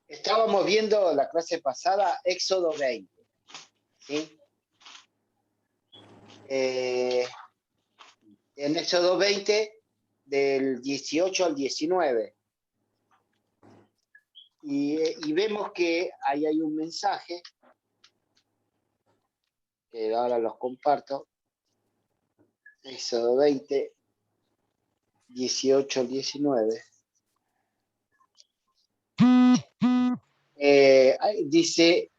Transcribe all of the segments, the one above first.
Estábamos viendo la clase pasada, Éxodo 20, ¿sí? En Éxodo 20, del 18 al 19. Y vemos que ahí hay un mensaje, que ahora los comparto. Éxodo 20, 18 al 19. Dice,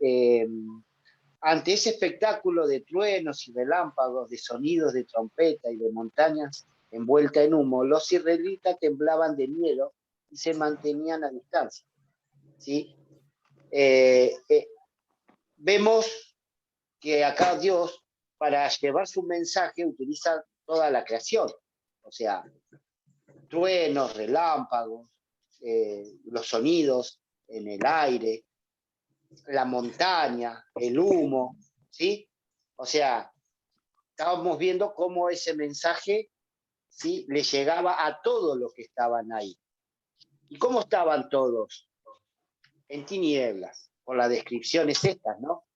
ante ese espectáculo de truenos y relámpagos, de sonidos de trompeta y de montañas envueltas en humo, los israelitas temblaban de miedo y se mantenían a distancia, ¿sí? Vemos que acá Dios, para llevar su mensaje, utiliza toda la creación, o sea, truenos, relámpagos, los sonidos en el aire, la montaña, el humo, ¿sí? O sea, estábamos viendo cómo ese mensaje, ¿sí?, le llegaba a todos los que estaban ahí. ¿Y cómo estaban todos? En tinieblas, por las descripciones estas, ¿no?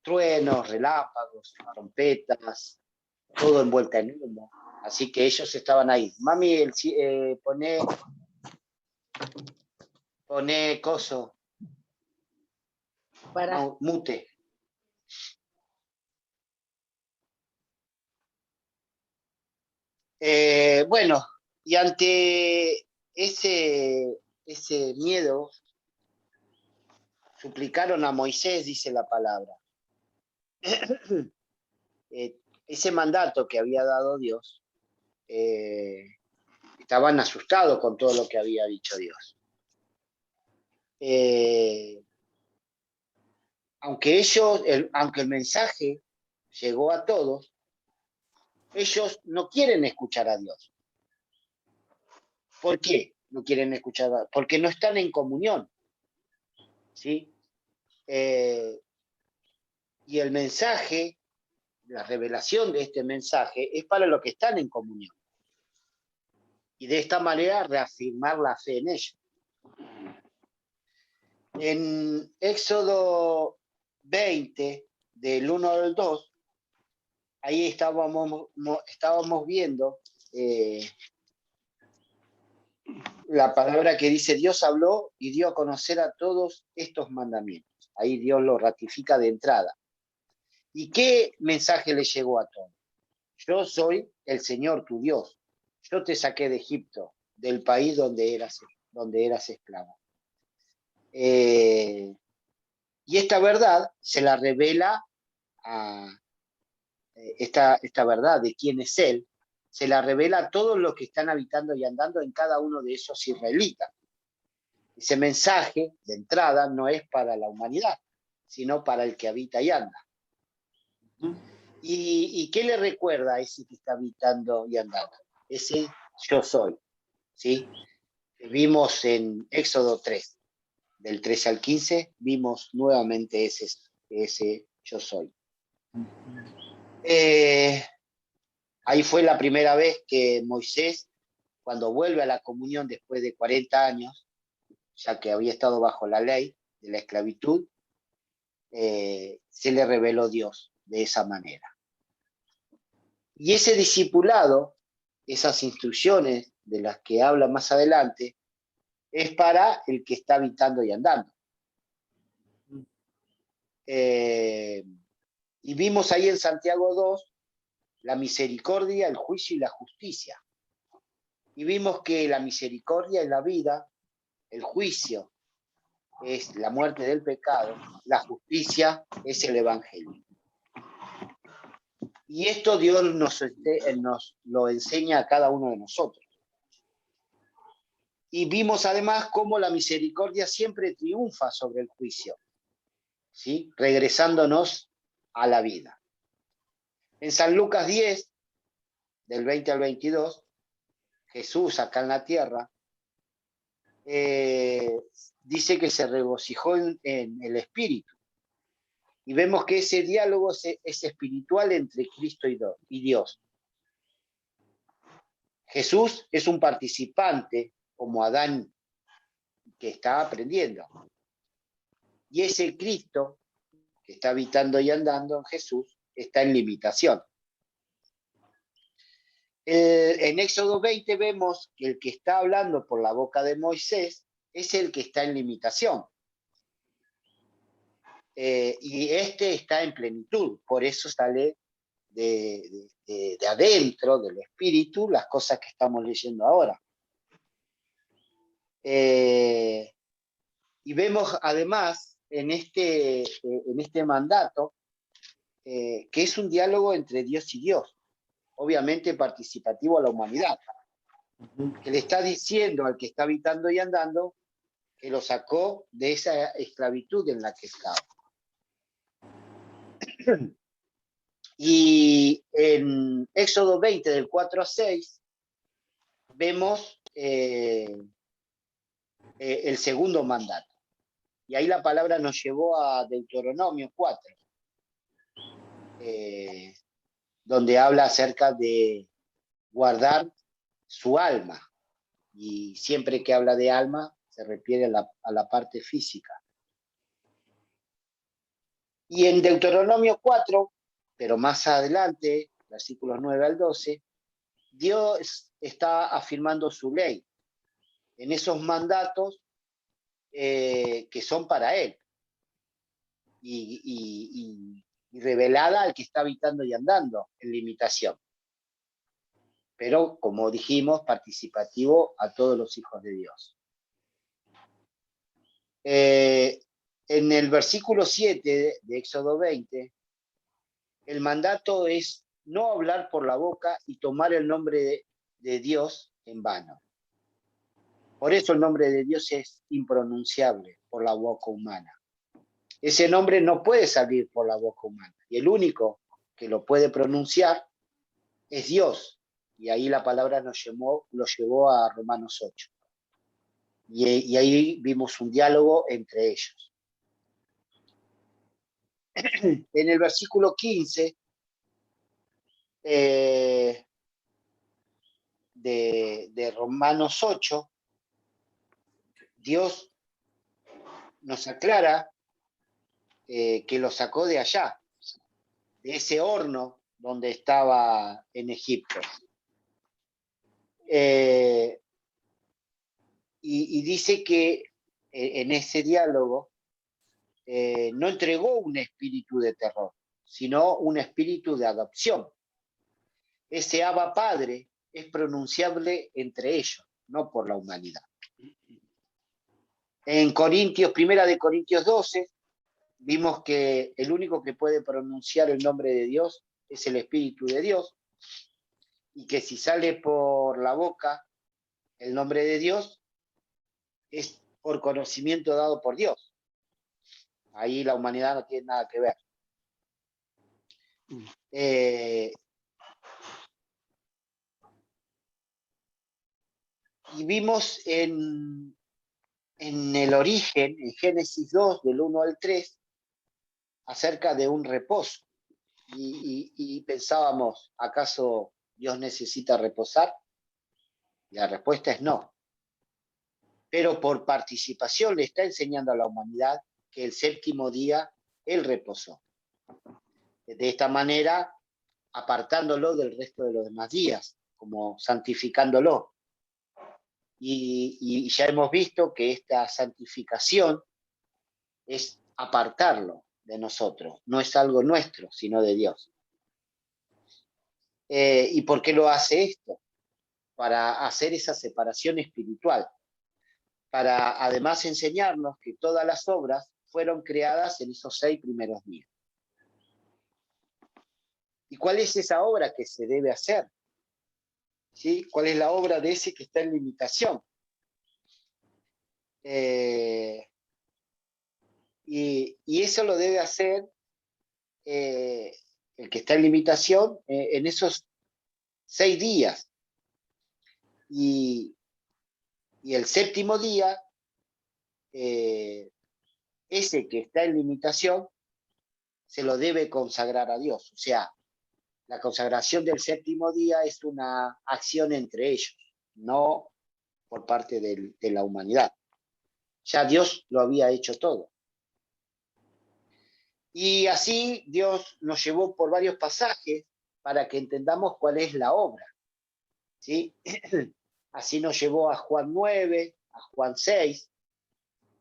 Truenos, relámpagos, trompetas, todo envuelta en humo. Así que ellos estaban ahí. Mami, pone coso. No, mute. Bueno, y ante ese miedo, suplicaron a Moisés, dice la palabra. Ese mandato que había dado Dios, estaban asustados con todo lo que había dicho Dios. Aunque el mensaje llegó a todos, ellos no quieren escuchar a Dios. ¿Por qué no quieren escuchar a Dios? Porque no están en comunión, ¿sí? Y el mensaje, la revelación de este mensaje es para los que están en comunión. Y de esta manera reafirmar la fe en ellos. En Éxodo 20, del 1 al 2, ahí estábamos viendo la palabra que dice: Dios habló y dio a conocer a todos estos mandamientos. Ahí Dios lo ratifica de entrada. ¿Y qué mensaje le llegó a todos? Yo soy el Señor tu Dios. Yo te saqué de Egipto, del país donde eras esclavo. Y esta verdad se la revela esta verdad de quién es Él, se la revela a todos los que están habitando y andando en cada uno de esos israelitas. Ese mensaje de entrada no es para la humanidad, sino para el que habita y anda. ¿Y qué le recuerda a ese que está habitando y andando? Ese yo soy, ¿sí? Vimos en Éxodo 3, del 13 al 15, vimos nuevamente ese yo soy. Ahí fue la primera vez que Moisés, cuando vuelve a la comunión después de 40 años, ya que había estado bajo la ley de la esclavitud, se le reveló Dios de esa manera. Y ese discipulado, esas instrucciones de las que habla más adelante, es para el que está habitando y andando. Y vimos ahí en Santiago 2 la misericordia, el juicio y la justicia. Y vimos que la misericordia es la vida, el juicio es la muerte del pecado, la justicia es el evangelio. Y esto Dios nos lo enseña a cada uno de nosotros. Y vimos además cómo la misericordia siempre triunfa sobre el juicio, ¿sí?, regresándonos a la vida. En San Lucas 10, del 20 al 22, Jesús acá en la tierra, dice que se regocijó en el Espíritu. Y vemos que ese diálogo es espiritual entre Cristo y Dios. Jesús es un participante, como Adán, que está aprendiendo. Y ese Cristo que está habitando y andando en Jesús está en limitación. En Éxodo 20 vemos que el que está hablando por la boca de Moisés es el que está en limitación. Y este está en plenitud, por eso sale de adentro del espíritu las cosas que estamos leyendo ahora. Y vemos además en este mandato que es un diálogo entre Dios y Dios, obviamente participativo a la humanidad, que le está diciendo al que está habitando y andando que lo sacó de esa esclavitud en la que estaba. Y en Éxodo 20, del 4 a 6, vemos el segundo mandato. Y ahí la palabra nos llevó a Deuteronomio 4, donde habla acerca de guardar su alma. Y siempre que habla de alma, se refiere a la parte física. Y en Deuteronomio 4, pero más adelante, versículos 9 al 12, Dios está afirmando su ley en esos mandatos que son para Él y revelada al que está habitando y andando en limitación. Pero, como dijimos, participativo a todos los hijos de Dios. En el versículo 7 de Éxodo 20, el mandato es no hablar por la boca y tomar el nombre de Dios en vano. Por eso el nombre de Dios es impronunciable por la boca humana. Ese nombre no puede salir por la boca humana. Y el único que lo puede pronunciar es Dios. Y ahí la palabra lo llevó a Romanos 8. Y ahí vimos un diálogo entre ellos. En el versículo 15 de Romanos 8, Dios nos aclara que lo sacó de allá, de ese horno donde estaba en Egipto. Y dice que en ese diálogo no entregó un espíritu de terror, sino un espíritu de adopción. Ese Abba Padre es pronunciable entre ellos, no por la humanidad. En Primera de Corintios 12, vimos que el único que puede pronunciar el nombre de Dios es el Espíritu de Dios, y que si sale por la boca el nombre de Dios, es por conocimiento dado por Dios. Ahí la humanidad no tiene nada que ver. Y vimos en el origen, en Génesis 2, del 1 al 3, acerca de un reposo. Y pensábamos, ¿acaso Dios necesita reposar? Y la respuesta es no. Pero por participación le está enseñando a la humanidad que el séptimo día Él reposó. De esta manera, apartándolo del resto de los demás días, como santificándolo. Y ya hemos visto que esta santificación es apartarlo de nosotros, no es algo nuestro, sino de Dios. ¿Y por qué lo hace esto? Para hacer esa separación espiritual, para además enseñarnos que todas las obras fueron creadas en esos 6 primeros días. ¿Y cuál es esa obra que se debe hacer? ¿Sí? ¿Cuál es la obra de ese que está en limitación? Y eso lo debe hacer el que está en limitación en esos 6 días. Y el séptimo día, ese que está en limitación, se lo debe consagrar a Dios. O sea, La consagración del séptimo día es una acción entre ellos, no por parte de la humanidad. Ya Dios lo había hecho todo. Y así Dios nos llevó por varios pasajes para que entendamos cuál es la obra, ¿sí? Así nos llevó a Juan 9, a Juan 6,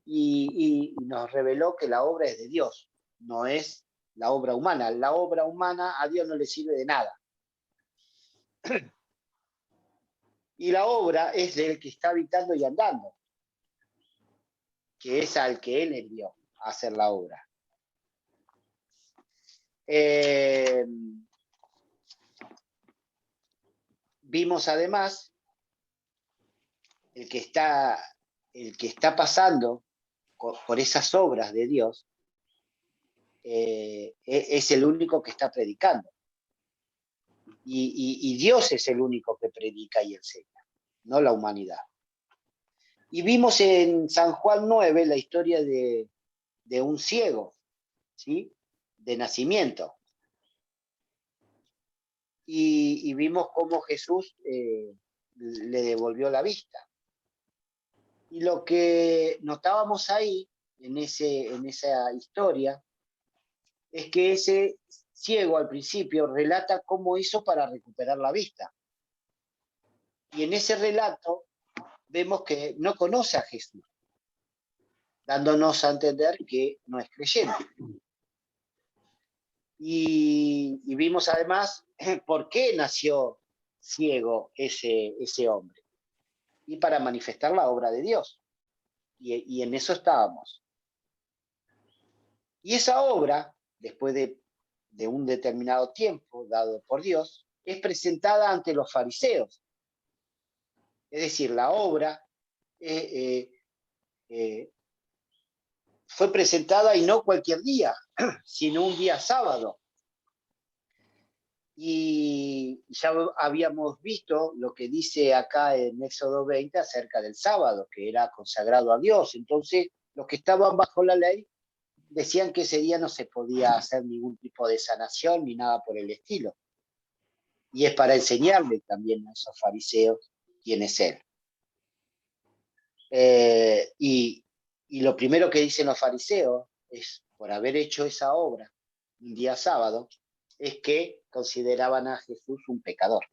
y nos reveló que la obra es de Dios, no es la obra humana. La obra humana a Dios no le sirve de nada. Y la obra es del que está habitando y andando, que es al que Él envió a hacer la obra. Vimos además el que está pasando por esas obras de Dios, es el único que está predicando. Y Dios es el único que predica y enseña, no la humanidad. Y vimos en San Juan 9 la historia de un ciego, ¿sí? De nacimiento. Y vimos cómo Jesús le devolvió la vista. Y lo que notábamos ahí, en esa historia, es que ese ciego al principio relata cómo hizo para recuperar la vista. Y en ese relato vemos que no conoce a Jesús, dándonos a entender que no es creyente. Y vimos además por qué nació ciego ese hombre. Y para manifestar la obra de Dios. Y en eso estábamos. Y esa obra, después de un determinado tiempo dado por Dios, es presentada ante los fariseos. Es decir, la obra fue presentada, y no cualquier día, sino un día sábado. Y ya habíamos visto lo que dice acá en Éxodo 20 acerca del sábado, que era consagrado a Dios. Entonces, los que estaban bajo la ley decían que ese día no se podía hacer ningún tipo de sanación ni nada por el estilo. Y es para enseñarle también a esos fariseos quién es Él. Y lo primero que dicen los fariseos es, por haber hecho esa obra un día sábado, es que consideraban a Jesús un pecador.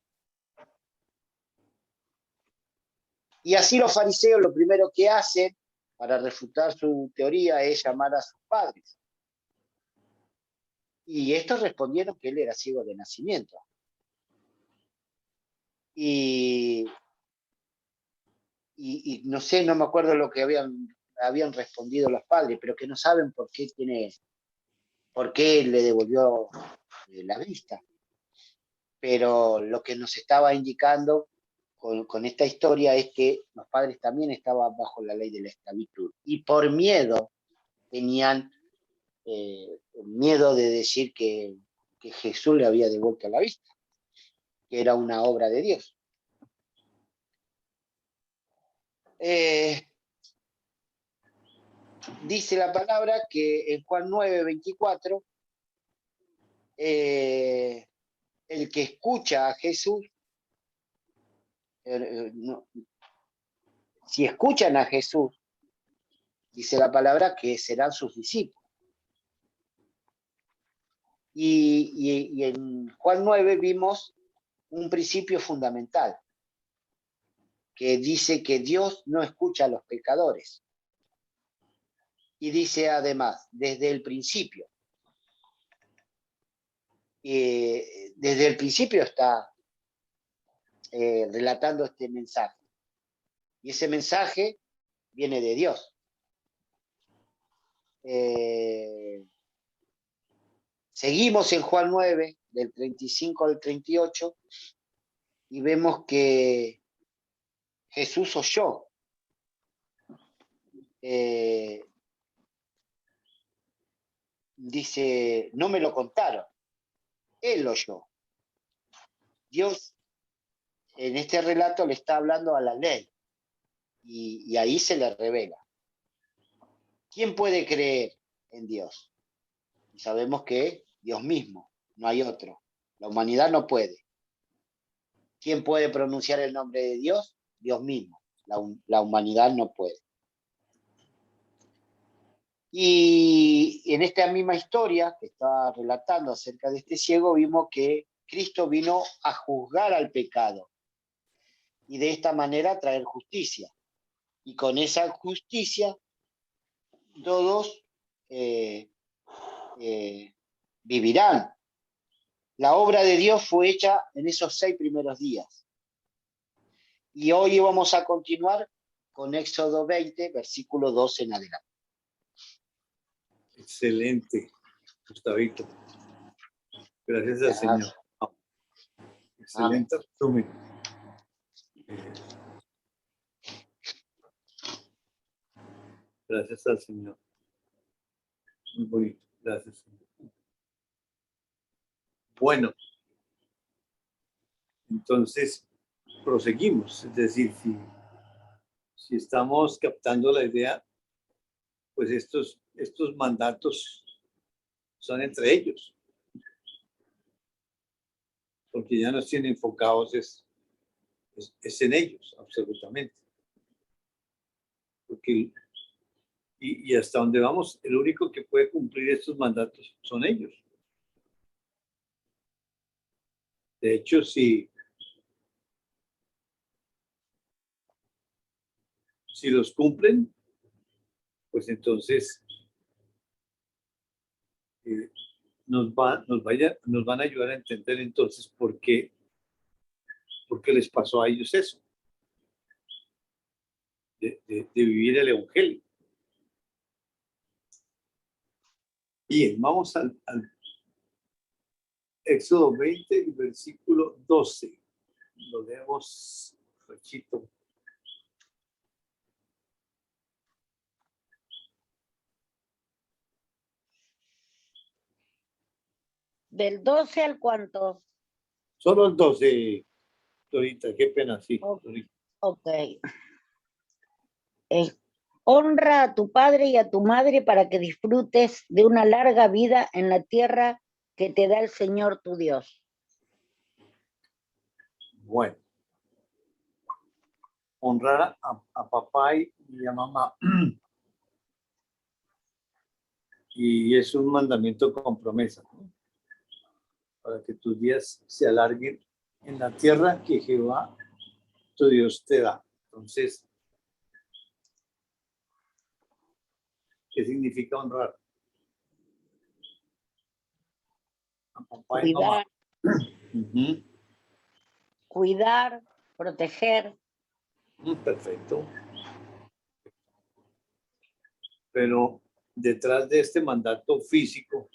Y así los fariseos lo primero que hacen para refutar su teoría es llamar a sus padres. Y estos respondieron que él era ciego de nacimiento. Y no sé, no me acuerdo lo que habían respondido los padres, pero que no saben por qué le devolvió la vista. Pero lo que nos estaba indicando con esta historia es que los padres también estaban bajo la ley de la esclavitud y por miedo tenían miedo de decir que Jesús le había devuelto la vista, que era una obra de Dios. Dice la palabra que en Juan 9:24, el que escucha a Jesús, si escuchan a Jesús, dice la palabra que serán sus discípulos. Y en Juan 9 vimos un principio fundamental, que dice que Dios no escucha a los pecadores. Y dice además, desde el principio. Desde el principio está relatando este mensaje. Y ese mensaje viene de Dios. Seguimos en Juan 9, del 35 al 38, y vemos que Jesús oyó. Dice, no me lo contaron, Él lo oyó. Dios en este relato le está hablando a la ley, y ahí se le revela. ¿Quién puede creer en Dios? Y sabemos que Dios mismo, no hay otro. La humanidad no puede. ¿Quién puede pronunciar el nombre de Dios? Dios mismo. La humanidad no puede. Y en esta misma historia que estaba relatando acerca de este ciego, vimos que Cristo vino a juzgar al pecado y de esta manera traer justicia. Y con esa justicia todos vivirán. La obra de Dios fue hecha en esos 6 primeros días. Y hoy vamos a continuar con Éxodo 20, versículo 12 en adelante. Excelente, Gustavito. Gracias al Señor. Excelente resumen. Gracias al Señor. Muy bonito. Gracias, Señor. Bueno, entonces proseguimos. Es decir, si estamos captando la idea, pues estos mandatos son entre ellos. Porque ya nos tienen enfocados es en ellos, absolutamente. Porque, y hasta donde vamos, el único que puede cumplir estos mandatos son ellos. De hecho, si los cumplen, pues entonces nos van a ayudar a entender entonces por qué les pasó a ellos eso, de vivir el Evangelio. Bien, vamos al Éxodo 20, versículo 12. Lo leemos, Rachito. ¿Del 12 al cuánto? Solo el 12, Dorita, qué pena, sí. Ok. Honra a tu padre y a tu madre para que disfrutes de una larga vida en la tierra que te da el Señor tu Dios. Bueno. Honrar a papá y a mamá. Y es un mandamiento con promesa, ¿no? Para que tus días se alarguen en la tierra que Jehová, tu Dios, te da. Entonces, ¿qué significa honrar? A papá y mamá. Cuidar, proteger. Perfecto. Pero detrás de este mandato físico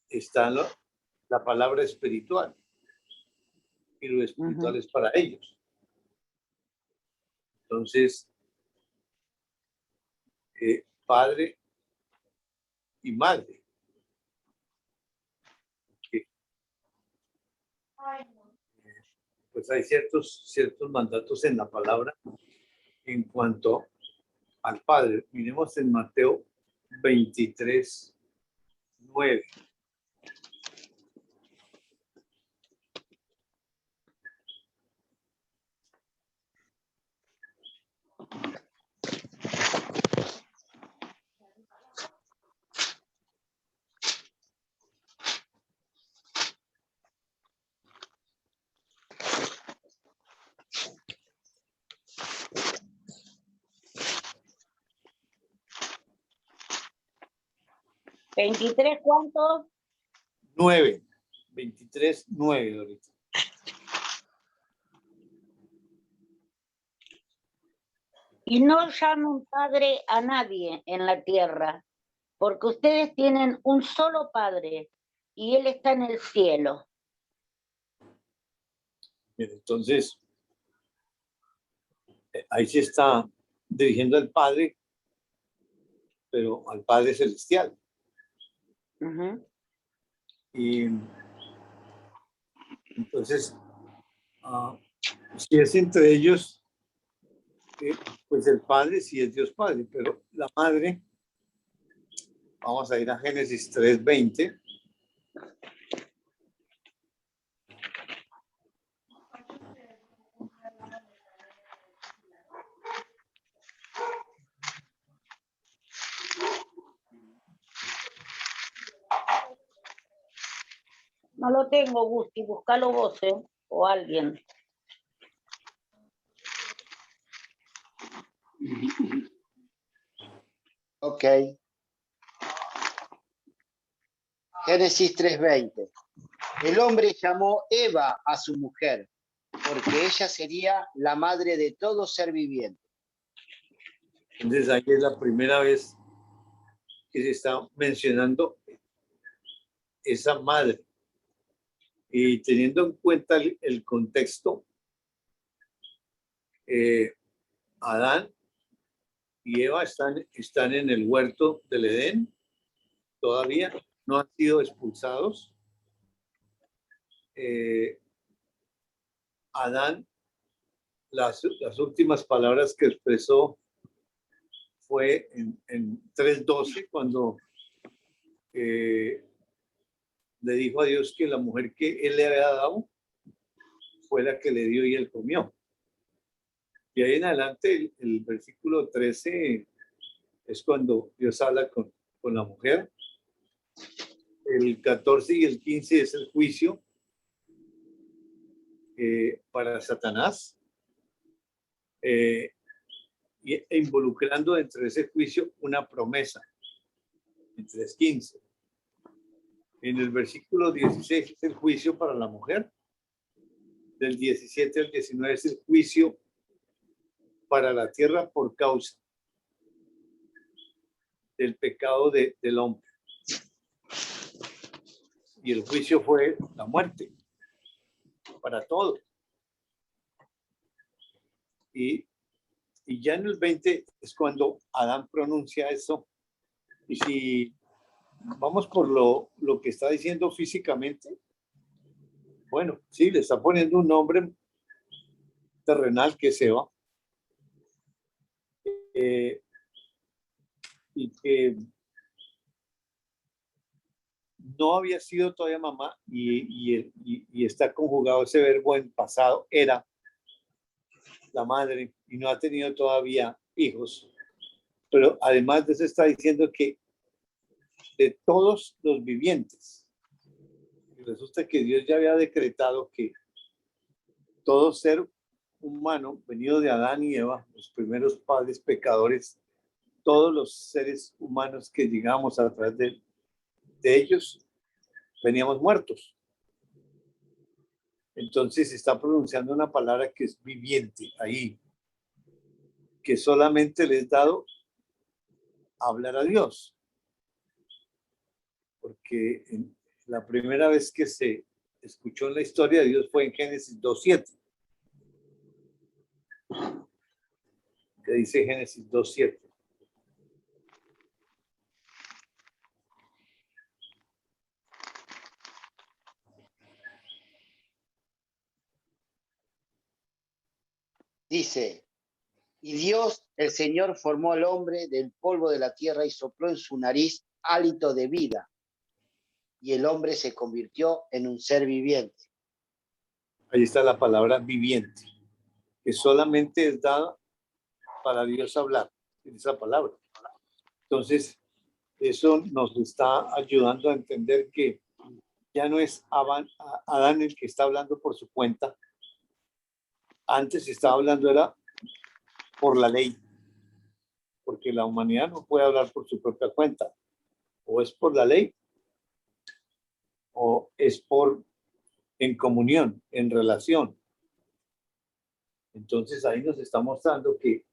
está la palabra espiritual. Y lo espiritual es para ellos. Entonces, padre y madre. Pues hay ciertos mandatos en la palabra en cuanto al padre. Miremos en Mateo 23, 9. ¿23 cuánto? 9. 23, 9, ahorita. Y no llamen padre a nadie en la tierra, porque ustedes tienen un solo Padre, y Él está en el cielo. Bien, entonces, ahí se está dirigiendo al Padre, pero al Padre Celestial. Y entonces, si es entre ellos, pues el Padre sí es Dios Padre, pero la Madre, Vamos a ir a Génesis 3:20. No lo tengo, Gusti, búscalo vos, o alguien. Ok. Génesis 3:20. El hombre llamó Eva a su mujer, porque ella sería la madre de todo ser viviente. Entonces ahí es la primera vez que se está mencionando esa madre. Y teniendo en cuenta el contexto, Adán y Eva están en el huerto del Edén, todavía no han sido expulsados. Adán, las últimas palabras que expresó fue en 3:12, cuando le dijo a Dios que la mujer que él le había dado fue la que le dio y él comió. Y ahí en adelante, el versículo 13 es cuando Dios habla con la mujer. El 14 y el 15 es el juicio para Satanás, e involucrando dentro de ese juicio una promesa, en 3:15. En el versículo 16 es el juicio para la mujer. Del 17 al 19 es el juicio para la tierra por causa del pecado del hombre. Y el juicio fue la muerte para todos. Y ya en el 20 es cuando Adán pronuncia eso. Y si vamos por lo que está diciendo físicamente, bueno, sí, le está poniendo un nombre terrenal que es Eva. Y que no había sido todavía mamá y está conjugado ese verbo en pasado, era la madre y no ha tenido todavía hijos. Pero además de eso está diciendo que de todos los vivientes, resulta que Dios ya había decretado que todo ser humano venido de Adán y Eva, los primeros padres pecadores, todos los seres humanos que llegamos a través de ellos, veníamos muertos. Entonces se está pronunciando una palabra que es viviente ahí, que solamente les es dado hablar a Dios. Porque la primera vez que se escuchó en la historia de Dios fue en Génesis 2:7. Que dice Génesis 2:7. Dice, y Dios, el Señor, formó al hombre del polvo de la tierra y sopló en su nariz hálito de vida. Y el hombre se convirtió en un ser viviente. Ahí está la palabra viviente, que solamente es dada para Dios hablar, esa palabra. Entonces, eso nos está ayudando a entender que ya no es Adán el que está hablando por su cuenta. Antes estaba hablando era por la ley, porque la humanidad no puede hablar por su propia cuenta. O es por la ley, o es en comunión, en relación. Entonces ahí nos está mostrando que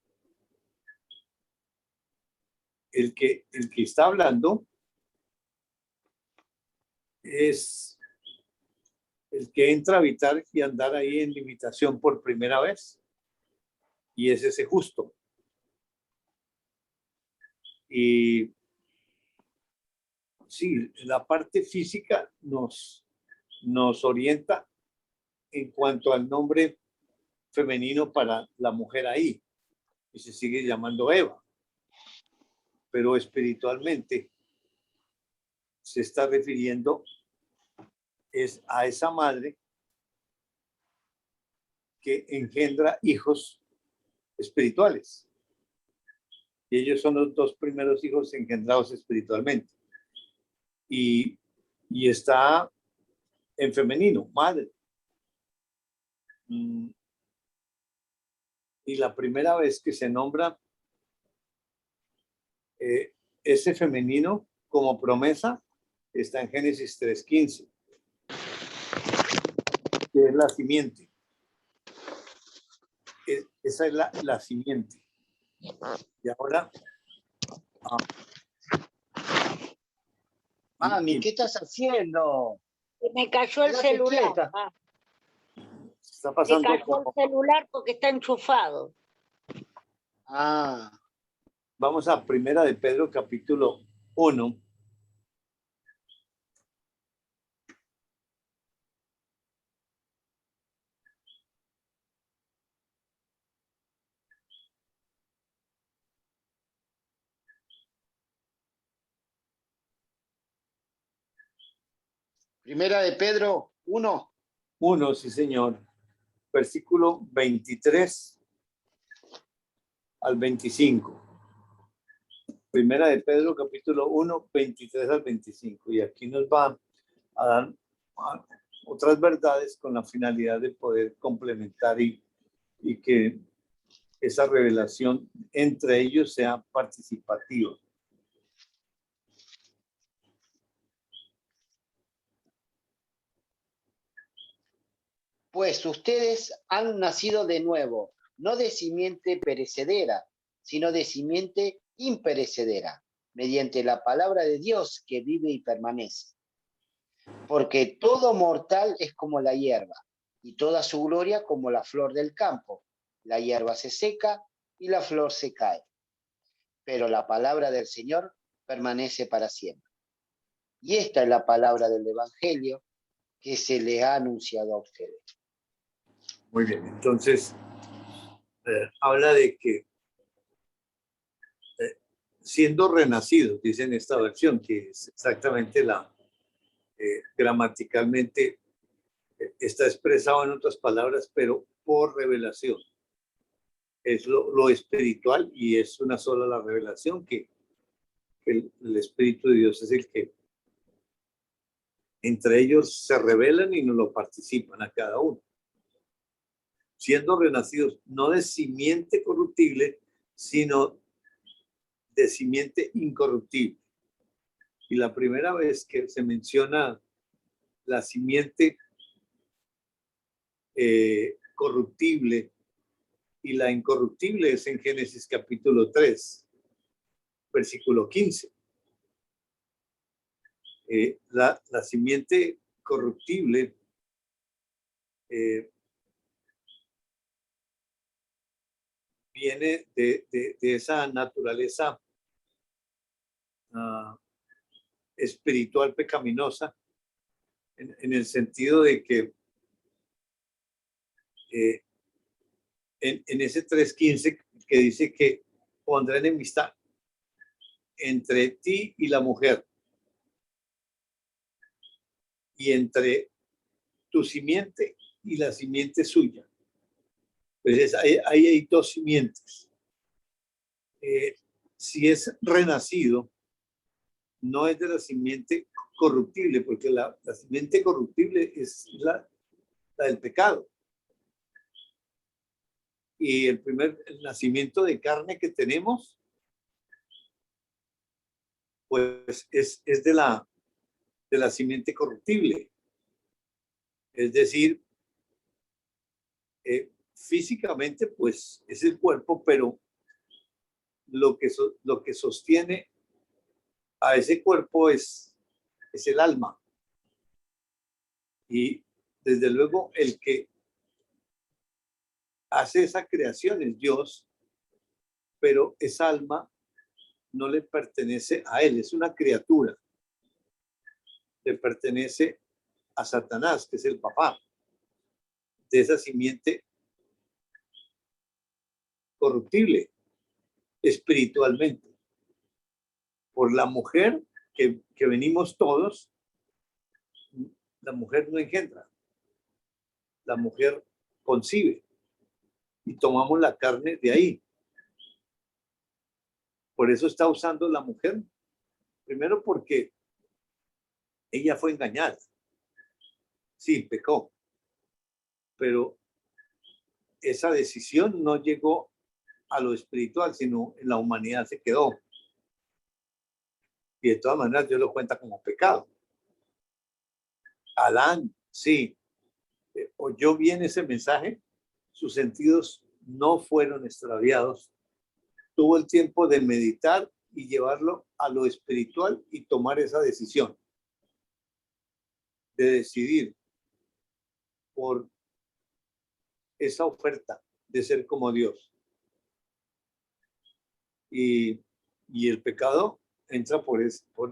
el que está hablando es el que entra a habitar y andar ahí en limitación por primera vez. Y es ese justo. Y sí, la parte física nos orienta en cuanto al nombre femenino para la mujer ahí. Y se sigue llamando Eva. Pero espiritualmente se está refiriendo es a esa madre que engendra hijos espirituales. Y ellos son los dos primeros hijos engendrados espiritualmente. Y está en femenino, madre. Y la primera vez que se nombra ese femenino como promesa está en Génesis 3:15, que es la simiente. Esa es la simiente. Y ahora... Mami, ¿qué estás haciendo? Me cayó el Quédate celular. quieta. Está Me pasando cayó el celular porque está enchufado. Ah, Vamos a Primera de Pedro, capítulo 1. Primera de Pedro 1. 1, sí, señor. Versículo 23 al 25. Primera de Pedro, capítulo 1, 23 al 25. Y aquí nos va a dar otras verdades con la finalidad de poder complementar y que esa revelación entre ellos sea participativa. Pues ustedes han nacido de nuevo, no de simiente perecedera, sino de simiente imperecedera, mediante la palabra de Dios que vive y permanece. Porque todo mortal es como la hierba, y toda su gloria como la flor del campo. La hierba se seca y la flor se cae, pero la palabra del Señor permanece para siempre. Y esta es la palabra del Evangelio que se le ha anunciado a ustedes. Muy bien, entonces habla de que siendo renacidos, dice en esta versión, que es exactamente gramaticalmente está expresado en otras palabras, pero por revelación. Es lo espiritual y es una sola la revelación, que el Espíritu de Dios es el que entre ellos se revelan y nos lo participan a cada uno. Siendo renacidos no de simiente corruptible, sino de simiente incorruptible. Y la primera vez que se menciona la simiente corruptible y la incorruptible es en Génesis capítulo 3, versículo 15. La simiente corruptible viene de esa naturaleza espiritual pecaminosa, en el sentido de que en ese 3:15 que dice que pondrá enemistad entre ti y la mujer y entre tu simiente y la simiente suya. Entonces ahí hay dos simientes. Si es renacido, no es de la simiente corruptible, porque la simiente corruptible es la del pecado. Y el nacimiento de carne que tenemos, pues es de la simiente corruptible. Es decir, físicamente, pues es el cuerpo, pero lo que sostiene a ese cuerpo es el alma. Y desde luego el que hace esa creación es Dios, pero esa alma no le pertenece a él, es una criatura. Le pertenece a Satanás, que es el papá de esa simiente corruptible espiritualmente. Por la mujer que venimos todos, la mujer no engendra, la mujer concibe y tomamos la carne de ahí. Por eso está usando la mujer, primero porque ella fue engañada, sí, pecó, pero esa decisión no llegó a lo espiritual, sino en la humanidad se quedó. Y de todas maneras Dios lo cuenta como pecado. Adán, sí, oyó bien ese mensaje, sus sentidos no fueron extraviados, tuvo el tiempo de meditar y llevarlo a lo espiritual y tomar esa decisión de decidir por esa oferta de ser como Dios. Y el pecado entra por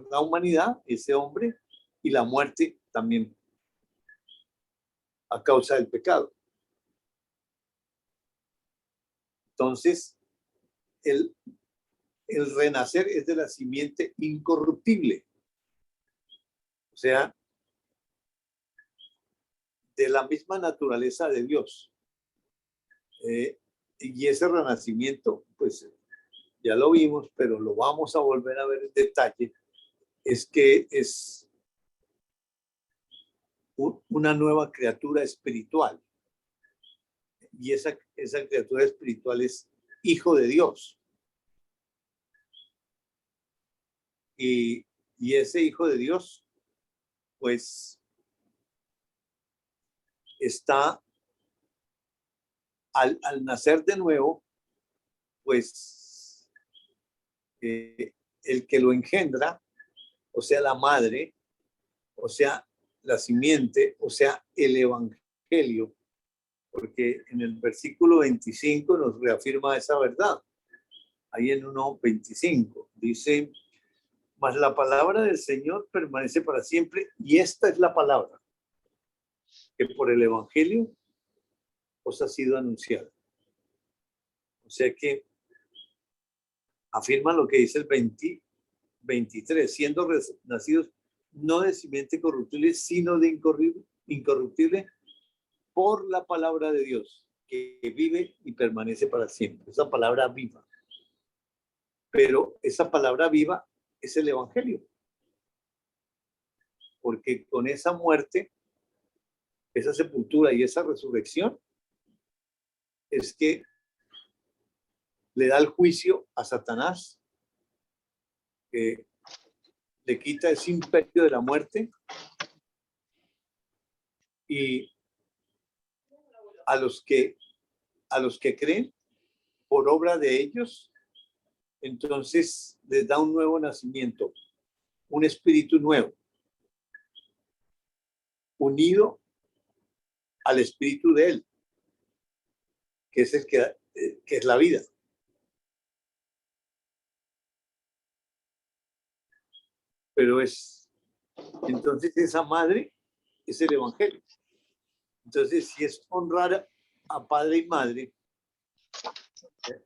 la humanidad, ese hombre, y la muerte también a causa del pecado. Entonces, el renacer es de la simiente incorruptible, o sea, de la misma naturaleza de Dios. Y ese renacimiento, pues ya lo vimos, pero lo vamos a volver a ver en detalle, es que es una nueva criatura espiritual. Y esa criatura espiritual es hijo de Dios. Y ese hijo de Dios, pues, está al nacer de nuevo, pues, el que lo engendra, o sea, la madre, o sea, la simiente, o sea, el evangelio, porque en el versículo 25 nos reafirma esa verdad. Ahí en 1:25 dice, mas la palabra del Señor permanece para siempre, y esta es la palabra que por el evangelio os ha sido anunciada. O sea que afirma lo que dice el 23, siendo nacidos no de simiente corruptible, sino de incorruptible por la palabra de Dios, que vive y permanece para siempre. Esa palabra viva. Pero esa palabra viva es el evangelio. Porque con esa muerte, esa sepultura y esa resurrección, es que le da el juicio a Satanás, que le quita ese imperio de la muerte, y a los que creen por obra de ellos, entonces les da un nuevo nacimiento, un espíritu nuevo, unido al espíritu de él, que es el que es la vida. Pero entonces esa madre es el evangelio. Entonces, si es honrar a padre y madre,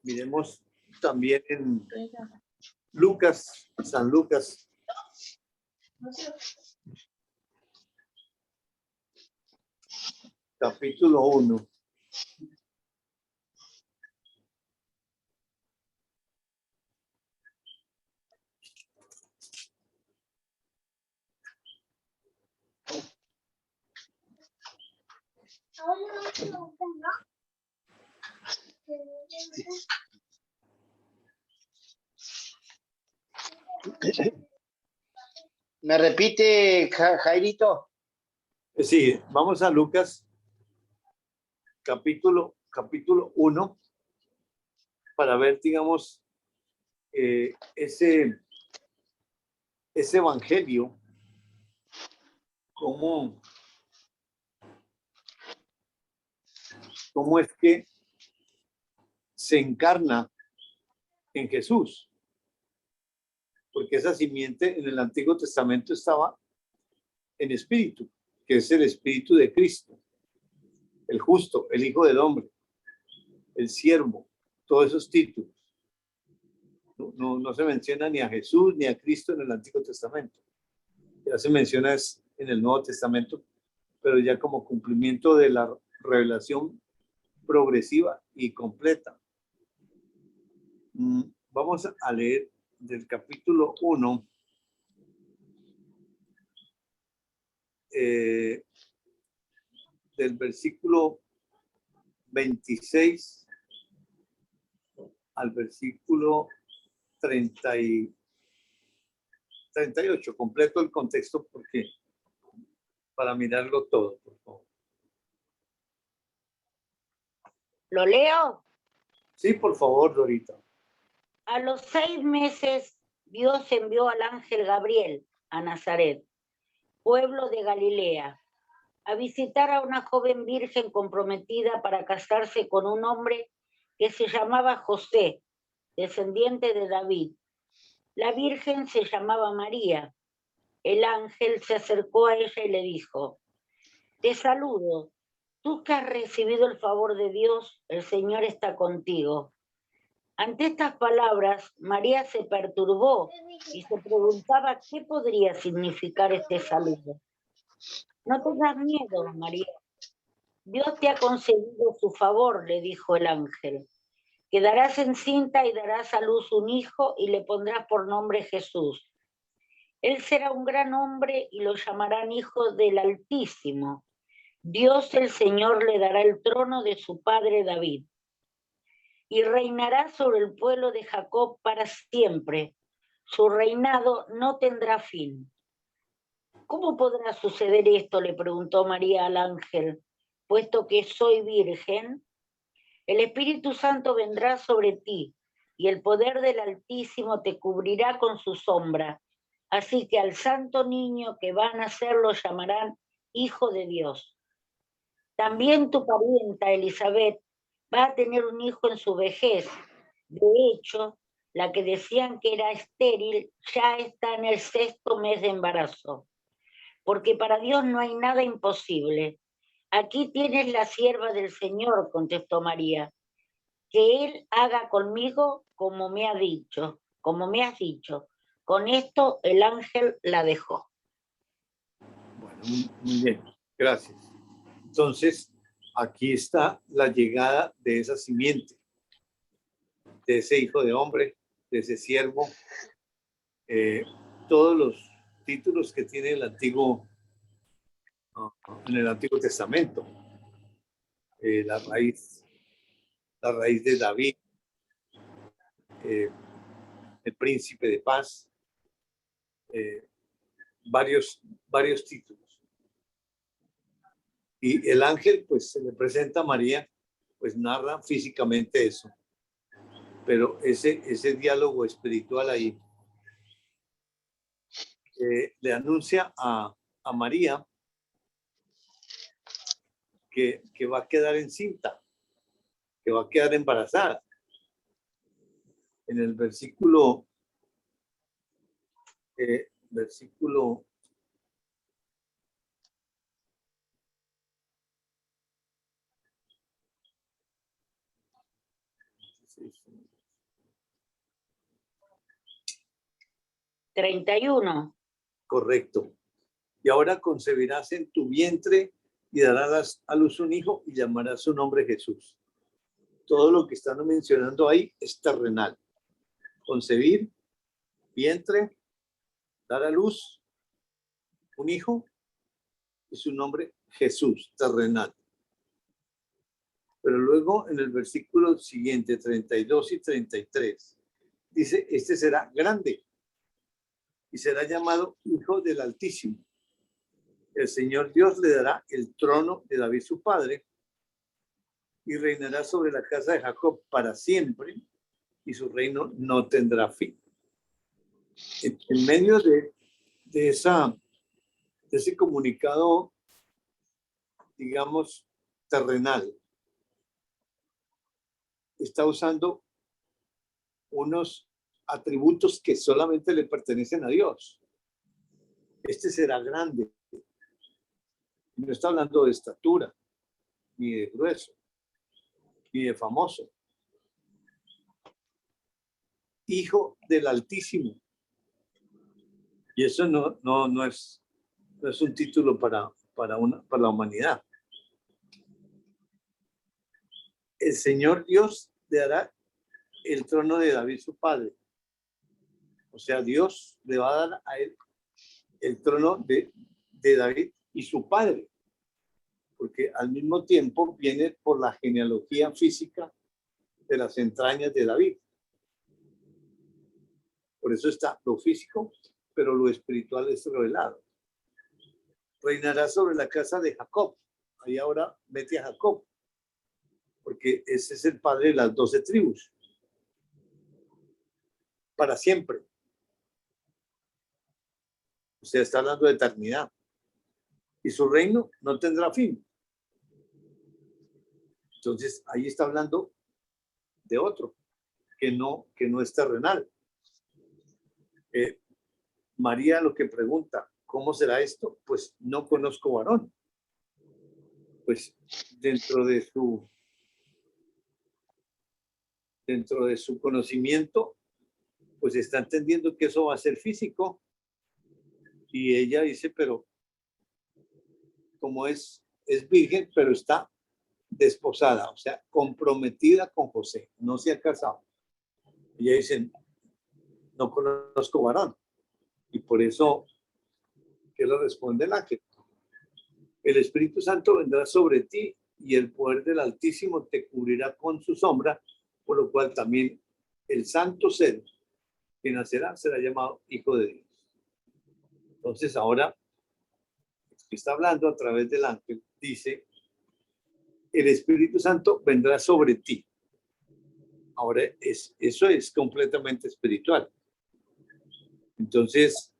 miremos también en Lucas, San Lucas, capítulo 1. ¿Me repite, Jairito? Sí, vamos a Lucas, capítulo 1, para ver, digamos, ese evangelio, cómo es que se encarna en Jesús. Porque esa simiente en el Antiguo Testamento estaba en espíritu, que es el espíritu de Cristo, el justo, el Hijo del Hombre, el siervo, todos esos títulos. No se menciona ni a Jesús ni a Cristo en el Antiguo Testamento. Ya se menciona en el Nuevo Testamento, pero ya como cumplimiento de la revelación progresiva y completa. Vamos a leer del capítulo 1, del versículo 26 al versículo 38. Completo el contexto porque para mirarlo todo, por favor. ¿Lo leo? Sí, por favor, Dorita. A los 6 meses, Dios envió al ángel Gabriel a Nazaret, pueblo de Galilea, a visitar a una joven virgen comprometida para casarse con un hombre que se llamaba José, descendiente de David. La virgen se llamaba María. El ángel se acercó a ella y le dijo: te saludo, tú que has recibido el favor de Dios, el Señor está contigo. Ante estas palabras, María se perturbó y se preguntaba qué podría significar este saludo. No tengas miedo, María. Dios te ha concedido su favor, le dijo el ángel. Quedarás encinta y darás a luz un hijo y le pondrás por nombre Jesús. Él será un gran hombre y lo llamarán Hijo del Altísimo. Dios el Señor le dará el trono de su padre David y reinará sobre el pueblo de Jacob para siempre. Su reinado no tendrá fin. ¿Cómo podrá suceder esto?, le preguntó María al ángel, puesto que soy virgen. El Espíritu Santo vendrá sobre ti y el poder del Altísimo te cubrirá con su sombra. Así que al santo niño que va a nacer lo llamarán Hijo de Dios. También tu parienta Elizabeth va a tener un hijo en su vejez. De hecho, la que decían que era estéril ya está en el 6º mes de embarazo. Porque para Dios no hay nada imposible. Aquí tienes la sierva del Señor, contestó María. Que Él haga conmigo como me has dicho. Con esto el ángel la dejó. Bueno, muy bien, gracias. Entonces, aquí está la llegada de esa simiente, de ese hijo de hombre, de ese siervo, todos los títulos que tiene en el Antiguo Testamento. La raíz de David, el príncipe de paz, varios títulos. Y el ángel, pues, se le presenta a María, pues narra físicamente eso. Pero ese diálogo espiritual ahí le anuncia a María que va a quedar encinta, que va a quedar embarazada. En el versículo 31. Correcto. Y ahora concebirás en tu vientre y darás a luz un hijo y llamarás su nombre Jesús. Todo lo que están mencionando ahí es terrenal. Concebir, vientre, dar a luz un hijo y su nombre Jesús, terrenal. Pero luego en el versículo siguiente, 32 y 33, dice, este será grande y será llamado Hijo del Altísimo. El Señor Dios le dará el trono de David su padre y reinará sobre la casa de Jacob para siempre y su reino no tendrá fin. En medio de ese comunicado, digamos, terrenal, está usando unos atributos que solamente le pertenecen a Dios. Este será grande. No está hablando de estatura, ni de grueso, ni de famoso. Hijo del Altísimo. Y eso no es un título para la humanidad. El Señor Dios le dará el trono de David, su padre. O sea, Dios le va a dar a él el trono de David y su padre. Porque al mismo tiempo viene por la genealogía física de las entrañas de David. Por eso está lo físico, pero lo espiritual es revelado. Reinará sobre la casa de Jacob. Ahí ahora mete a Jacob, porque ese es el padre de las 12 tribus. Para siempre. O sea, está hablando de eternidad. Y su reino no tendrá fin. Entonces, ahí está hablando de otro, que no es terrenal. María lo que pregunta, ¿cómo será esto? Pues no conozco varón. Pues dentro de su conocimiento, pues está entendiendo que eso va a ser físico. Y ella dice, pero como es virgen, pero está desposada, o sea, comprometida con José, no se ha casado. Y ella dice, no conozco varón. Y por eso, ¿qué le responde el ángel? El Espíritu Santo vendrá sobre ti y el poder del Altísimo te cubrirá con su sombra, por lo cual también el santo ser que nacerá será llamado Hijo de Dios. Entonces ahora, que está hablando a través del ángel, dice, el Espíritu Santo vendrá sobre ti. Ahora, eso es completamente espiritual. Entonces,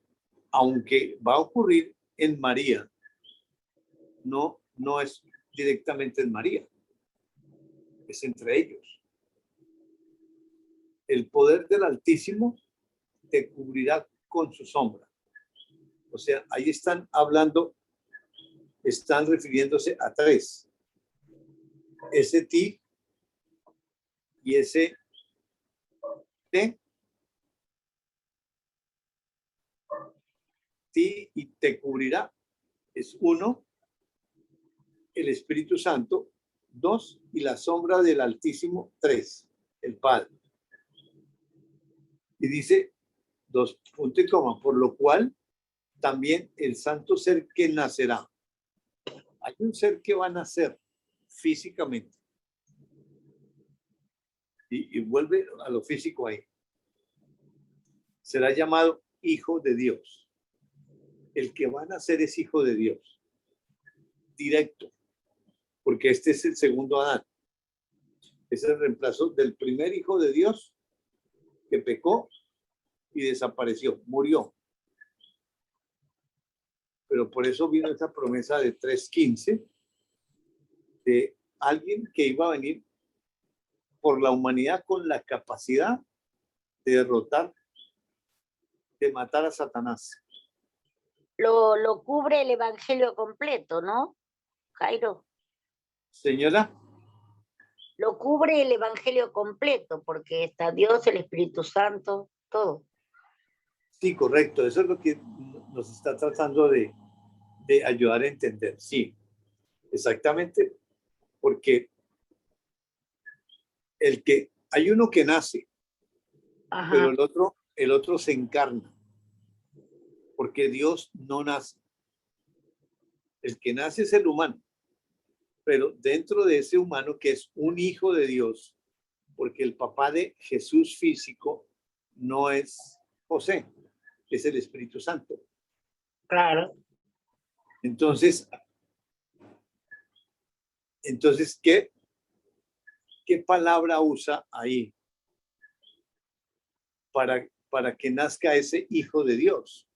aunque va a ocurrir en María, no es directamente en María, es entre ellos. El poder del Altísimo te cubrirá con su sombra. O sea, ahí están hablando, están refiriéndose a tres. Ese ti y ese te. Ti y te cubrirá. Es uno, el Espíritu Santo. Dos, y la sombra del Altísimo. Tres, el Padre. Y dice, dos puntos y coma, por lo cual también el santo ser que nacerá. Hay un ser que va a nacer físicamente. Y vuelve a lo físico ahí. Será llamado Hijo de Dios. El que va a nacer es Hijo de Dios. Directo. Porque este es el segundo Adán. Es el reemplazo del primer Hijo de Dios que pecó y desapareció, murió. Pero por eso vino esa promesa de 3:15 de alguien que iba a venir por la humanidad con la capacidad de derrotar, de matar a Satanás. Lo cubre el Evangelio completo, ¿no, Jairo? Señora. Lo cubre el Evangelio completo, porque está Dios, el Espíritu Santo, todo. Sí, correcto. Eso es lo que nos está tratando de ayudar a entender. Sí, exactamente. Porque hay uno que nace, ajá, pero el otro se encarna. Porque Dios no nace. El que nace es el humano. Pero dentro de ese humano que es un hijo de Dios, porque el papá de Jesús físico no es José, es el Espíritu Santo. Claro. Entonces, ¿qué palabra usa ahí para que nazca ese Hijo de Dios?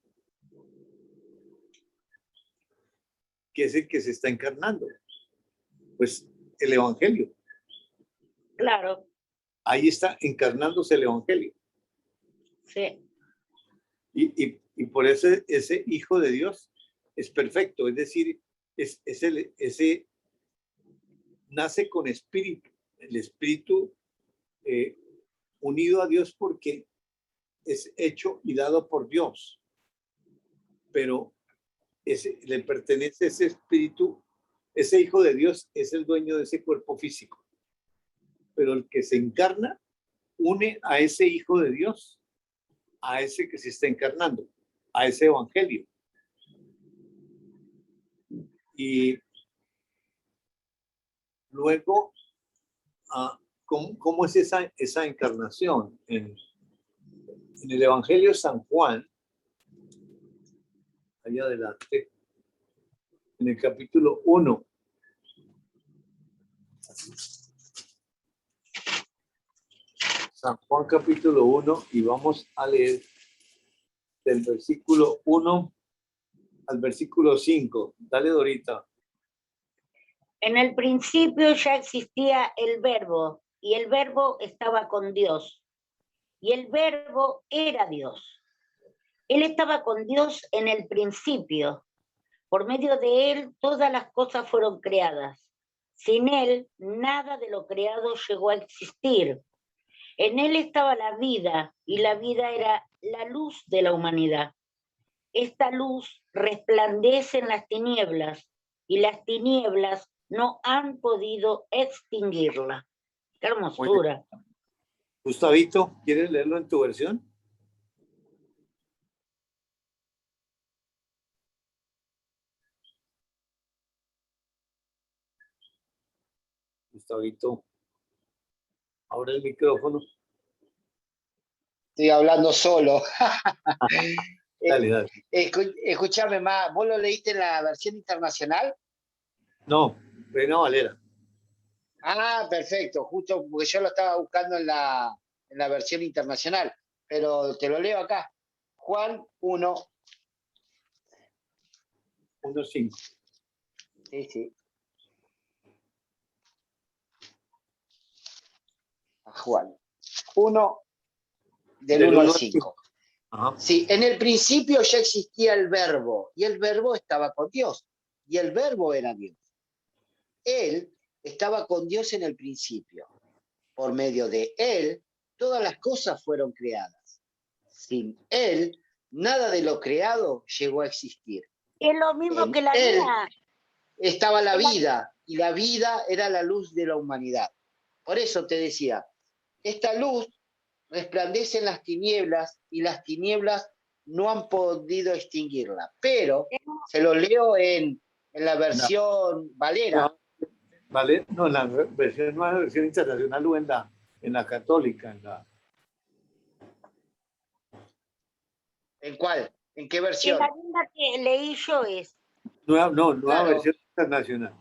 Que es el que se está encarnando. Pues el Evangelio. Claro. Ahí está encarnándose el Evangelio. Sí. Y por eso ese Hijo de Dios es perfecto, es decir, ese nace con espíritu, el espíritu unido a Dios porque es hecho y dado por Dios, pero le pertenece ese espíritu, ese hijo de Dios es el dueño de ese cuerpo físico, pero el que se encarna une a ese hijo de Dios, a ese que se está encarnando, a ese evangelio. Y luego, ¿cómo es esa encarnación? En el Evangelio de San Juan, allá adelante, en el capítulo 1. San Juan capítulo 1, y vamos a leer del versículo 1 al versículo 5. Dale, Dorita. En el principio ya existía el Verbo, y el Verbo estaba con Dios, y el Verbo era Dios. Él estaba con Dios en el principio. Por medio de él todas las cosas fueron creadas. Sin él nada de lo creado llegó a existir. En él estaba la vida, y la vida era la luz de la humanidad. Esta luz resplandece en las tinieblas, y las tinieblas no han podido extinguirla. ¡Qué hermosura! Gustavito, ¿quieres leerlo en tu versión? Gustavito, abre el micrófono. Estoy hablando solo. Dale. Escúchame más, ¿vos lo leíste en la versión internacional? No, Reina Valera. Ah, perfecto, justo porque yo lo estaba buscando en la versión internacional, pero te lo leo acá. Juan 1. 1:5. Sí. A Juan 1, del 1 al 5. Ajá. Sí, en el principio ya existía el Verbo, y el Verbo estaba con Dios, y el Verbo era Dios. Él estaba con Dios en el principio. Por medio de él, todas las cosas fueron creadas. Sin él, nada de lo creado llegó a existir. Es lo mismo En que la él mía. estaba la vida, y la vida era la luz de la humanidad. Por eso te decía, esta luz resplandece en las tinieblas, y las tinieblas no han podido extinguirla. Pero se lo leo en la versión Valera. Vale, no, en la versión internacional o en la católica. ¿En cuál? ¿En qué En versión? la linda que leí yo es. Nueva Claro. versión internacional.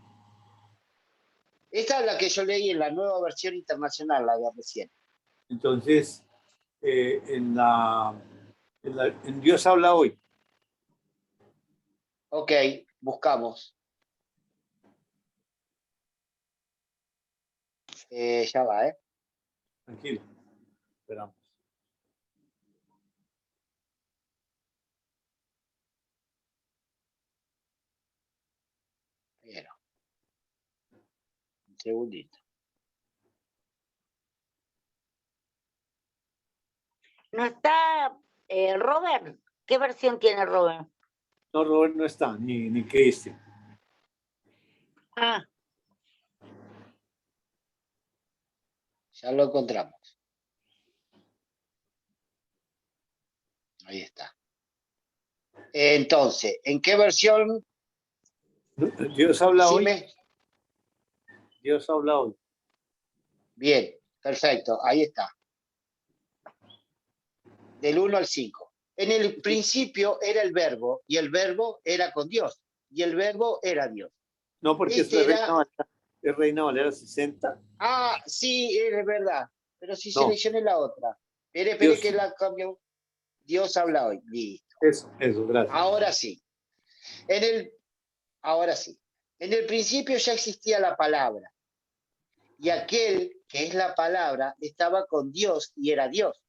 Esta es la que yo leí en la nueva versión internacional, la de recién. Entonces, en Dios habla hoy. Ok, buscamos. Ya va, Tranquilo, esperamos. Bien. Un segundito. No está Robert. ¿Qué versión tiene Robert? No, Robert no está, ni Cristian. Ah, Ya lo encontramos. Ahí está. Entonces, ¿en qué versión? Dios habla hoy. Decime. Dios habla hoy. Bien, perfecto, ahí está. Del 1 al 5. En el principio era el Verbo, y el Verbo era con Dios, y el Verbo era Dios. No, porque Este era... es Reina Valera 60. Ah, sí, es verdad. Pero sí No. seleccioné la otra. Espere Dios. que la cambio. Dios habla hoy. Listo. Eso, gracias. Ahora sí. Ahora sí. En el principio ya existía la palabra. Y aquel que es la palabra estaba con Dios y era Dios.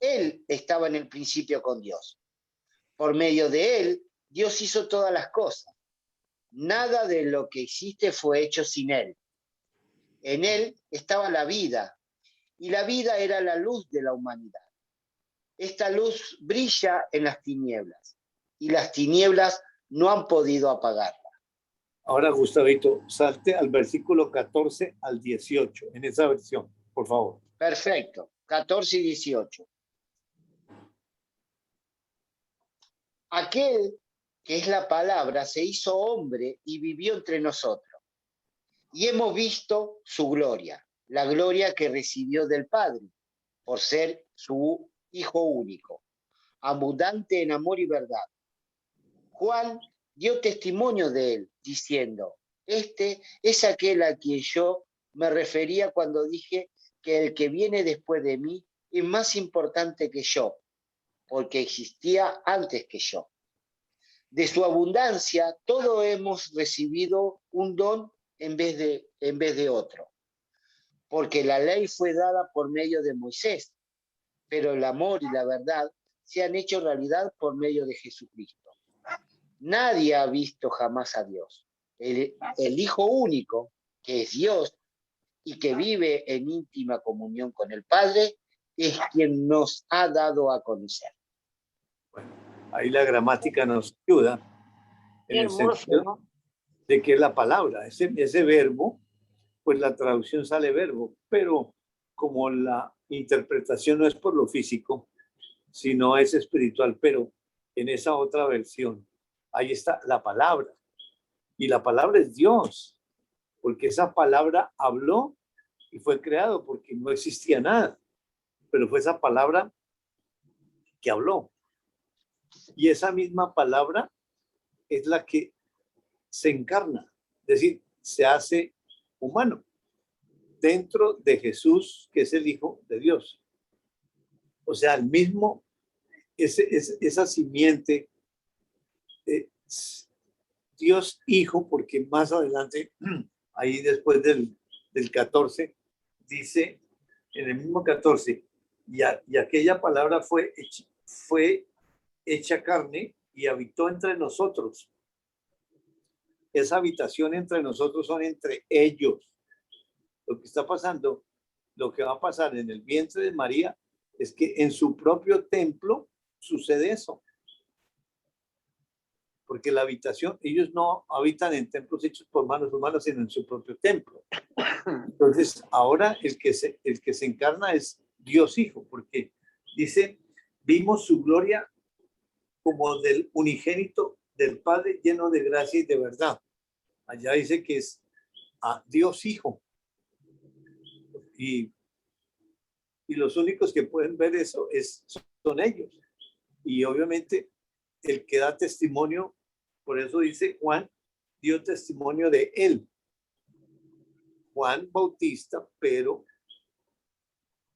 Él estaba en el principio con Dios. Por medio de él, Dios hizo todas las cosas. Nada de lo que existe fue hecho sin él. En él estaba la vida, y la vida era la luz de la humanidad. Esta luz brilla en las tinieblas y las tinieblas no han podido apagarla. Ahora, Gustavito, salte al versículo 14 al 18, en esa versión, por favor. Perfecto, 14 y 18. Aquel que es la palabra se hizo hombre y vivió entre nosotros. Y hemos visto su gloria, la gloria que recibió del Padre, por ser su Hijo único, abundante en amor y verdad. Juan dio testimonio de él, diciendo, este es aquel a quien yo me refería cuando dije que el que viene después de mí es más importante que yo, porque existía antes que yo. De su abundancia, todos hemos recibido un don en vez de otro, porque la ley fue dada por medio de Moisés, pero el amor y la verdad se han hecho realidad por medio de Jesucristo. Nadie ha visto jamás a Dios. El Hijo único, que es Dios y que vive en íntima comunión con el Padre, es quien nos ha dado a conocer. Bueno, ahí la gramática nos ayuda en el sentido, ¿no?, de que la palabra, ese verbo, pues la traducción sale verbo, pero como la interpretación no es por lo físico, sino es espiritual, pero en esa otra versión, ahí está la palabra. Y la palabra es Dios, porque esa palabra habló y fue creado, porque no existía nada, pero fue esa palabra que habló. Y esa misma palabra es la que se encarna, es decir, se hace humano dentro de Jesús, que es el Hijo de Dios. O sea, el mismo, esa simiente, Dios Hijo, porque más adelante, ahí después del 14, dice en el mismo 14, y aquella palabra fue hecha carne y habitó entre nosotros. Esa habitación entre nosotros son entre ellos. Lo que está pasando, lo que va a pasar en el vientre de María es que en su propio templo sucede eso. Porque la habitación, ellos no habitan en templos hechos por manos humanas, sino en su propio templo. Entonces, ahora el que se encarna es Dios Hijo, porque dice, vimos su gloria como del unigénito del Padre, lleno de gracia y de verdad. Allá dice que es a Dios Hijo. Y los únicos que pueden ver eso son ellos. Y obviamente el que da testimonio, por eso dice Juan, dio testimonio de él. Juan Bautista, pero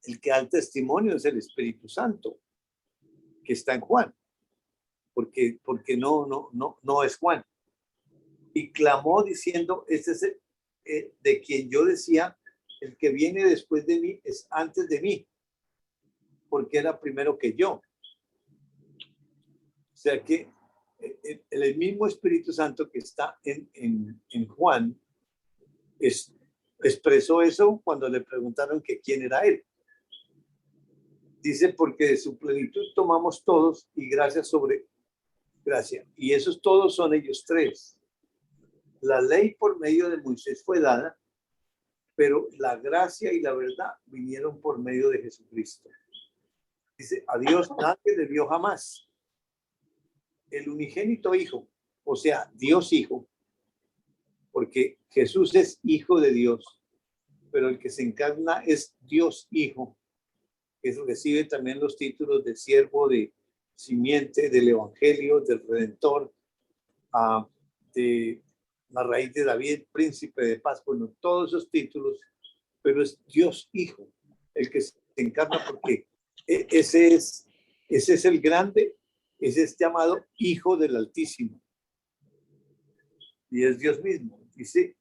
el que da el testimonio es el Espíritu Santo, que está en Juan, porque no es Juan. Y clamó diciendo, este es de quien yo decía, el que viene después de mí es antes de mí, porque era primero que yo. O sea que el mismo Espíritu Santo que está en Juan expresó eso cuando le preguntaron que quién era él. Dice, porque de su plenitud tomamos todos y gracia sobre gracia. Y esos todos son ellos tres. La ley por medio de Moisés fue dada, pero la gracia y la verdad vinieron por medio de Jesucristo. Dice, a Dios nadie le vio jamás. El unigénito Hijo, o sea, Dios Hijo, porque Jesús es Hijo de Dios, pero el que se encarna es Dios Hijo, que recibe también los títulos de siervo, de simiente, del Evangelio, del Redentor, de la raíz de David, príncipe de paz, bueno, todos esos títulos, pero es Dios Hijo, el que se encarna, porque ese es el grande, ese es llamado Hijo del Altísimo. Y es Dios mismo. Dice,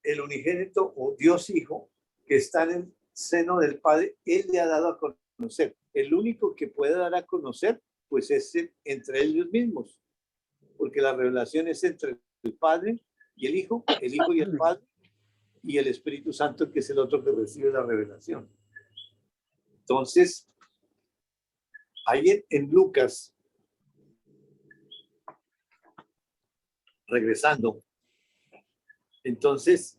el unigénito o Dios Hijo, que está en el seno del Padre, Él le ha dado a conocer. El único que puede dar a conocer, pues es entre ellos mismos. Porque la revelación es entre el Padre y el Hijo y el Padre, y el Espíritu Santo, que es el otro que recibe la revelación. Entonces, Ahí en Lucas, regresando, entonces,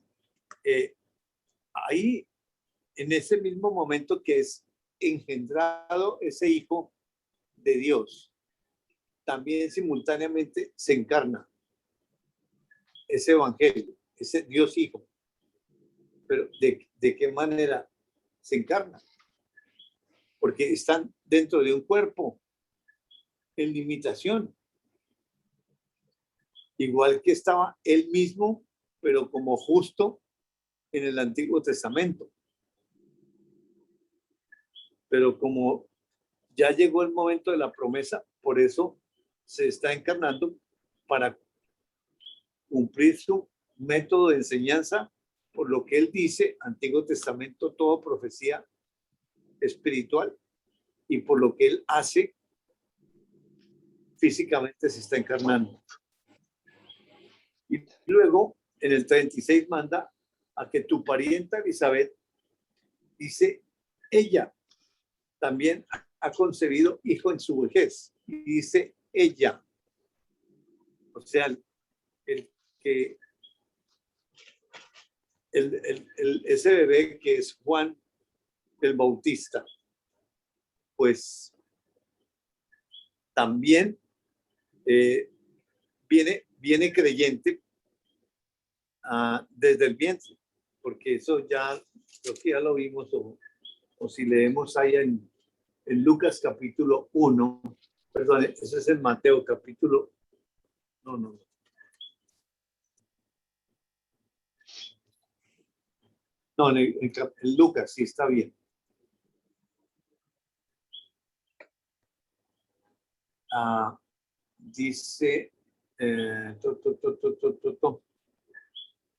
ahí, en ese mismo momento que es engendrado ese hijo de Dios, también simultáneamente se encarna ese evangelio, ese Dios hijo. Pero ¿de qué manera se encarna? Porque están dentro de un cuerpo en limitación. Igual que estaba él mismo, pero como justo en el Antiguo Testamento. Pero como ya llegó el momento de la promesa, por eso se está encarnando para cumplir su método de enseñanza, por lo que él dice, Antiguo Testamento, todo profecía espiritual, y por lo que él hace, físicamente se está encarnando. Y luego, en el 36 manda a que tu parienta Elizabeth, dice, ella también ha concebido hijo en su vejez. Y dice ella. O sea, ese bebé que es Juan el Bautista, pues también viene creyente desde el vientre, porque eso ya, creo que ya lo vimos, o si leemos ahí en Lucas capítulo 1, perdón, ese es en Mateo capítulo, no. No, en Lucas, sí está bien. Dice,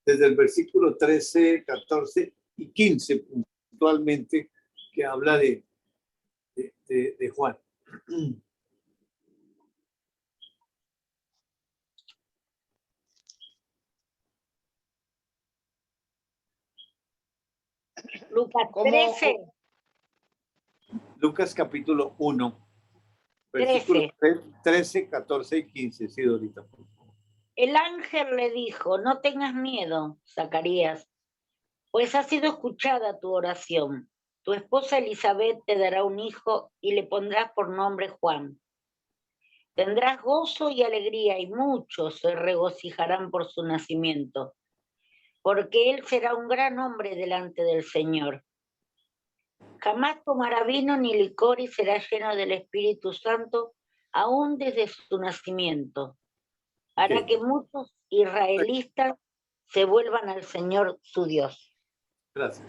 desde el versículo 13, 14 y 15, puntualmente, que habla de Juan. Lucas 13. Lucas capítulo 1, versículos 13, 14 y 15. Sí, Dorita. El ángel le dijo, no tengas miedo, Zacarías, pues ha sido escuchada tu oración. Tu esposa Elizabeth te dará un hijo y le pondrás por nombre Juan. Tendrás gozo y alegría y muchos se regocijarán por su nacimiento, porque él será un gran hombre delante del Señor. Jamás tomará vino ni licor y será lleno del Espíritu Santo, aún desde su nacimiento. Hará que muchos israelitas se vuelvan al Señor su Dios. Gracias.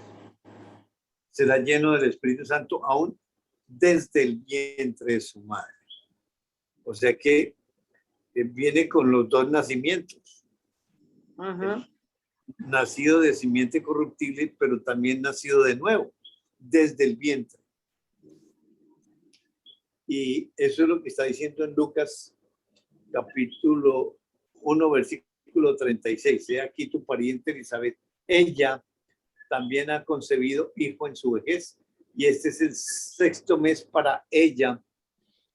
Será lleno del Espíritu Santo aún desde el vientre de su madre. O sea que viene con los dos nacimientos. Nacido de simiente corruptible, pero también nacido de nuevo, desde el vientre. Y eso es lo que está diciendo en Lucas capítulo 1, versículo 36. He aquí tu pariente Elizabeth. Ella también ha concebido hijo en su vejez. Y este es el 6º mes para ella,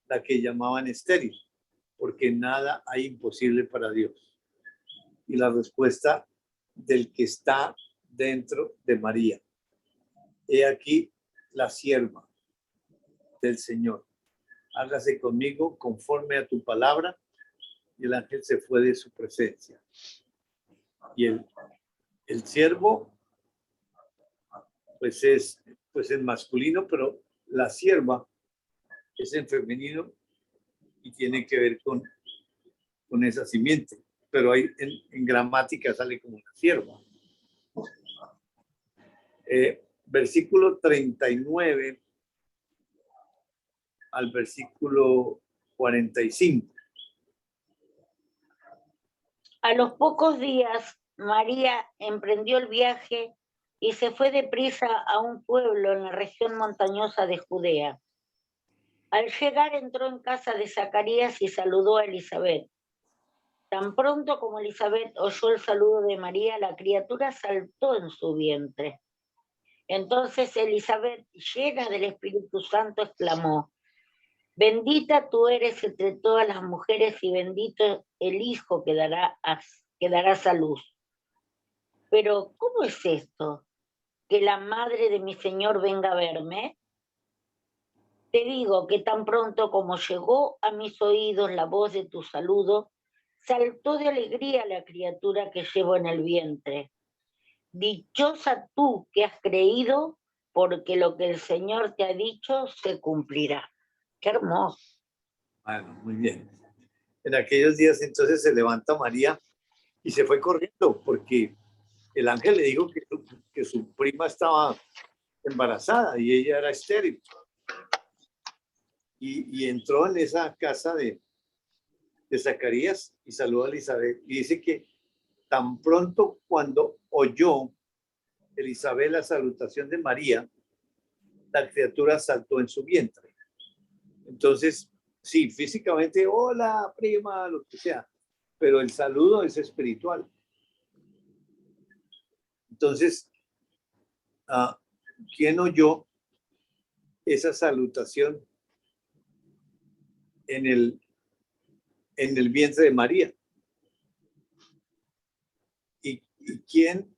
la que llamaban estéril, porque nada hay imposible para Dios. Y la respuesta del que está dentro de María. He aquí la sierva del Señor. Hágase conmigo conforme a tu palabra. Y el ángel se fue de su presencia. Y el siervo, pues es masculino, pero la sierva es en femenino y tiene que ver con esa simiente. Pero ahí en gramática sale como la sierva. Versículo 39 al versículo 45. A los pocos días, María emprendió el viaje y se fue deprisa a un pueblo en la región montañosa de Judea. Al llegar entró en casa de Zacarías y saludó a Elizabeth. Tan pronto como Elizabeth oyó el saludo de María, la criatura saltó en su vientre. Entonces Elizabeth, llena del Espíritu Santo, exclamó: Bendita tú eres entre todas las mujeres y bendito el hijo que darás a luz. Pero, ¿cómo es esto? ¿Que la madre de mi Señor venga a verme? Te digo que tan pronto como llegó a mis oídos la voz de tu saludo, saltó de alegría la criatura que llevo en el vientre. Dichosa tú que has creído, porque lo que el Señor te ha dicho se cumplirá. Qué hermoso. Bueno, muy bien. En aquellos días entonces se levanta María y se fue corriendo porque el ángel le dijo que su prima estaba embarazada y ella era estéril. Y entró en esa casa de Zacarías y saludó a Elizabeth. Y dice que tan pronto cuando oyó Elizabeth la salutación de María, la criatura saltó en su vientre. Entonces, sí, físicamente, hola, prima, lo que sea, pero el saludo es espiritual. Entonces, ¿quién oyó esa salutación en el vientre de María? ¿Y quién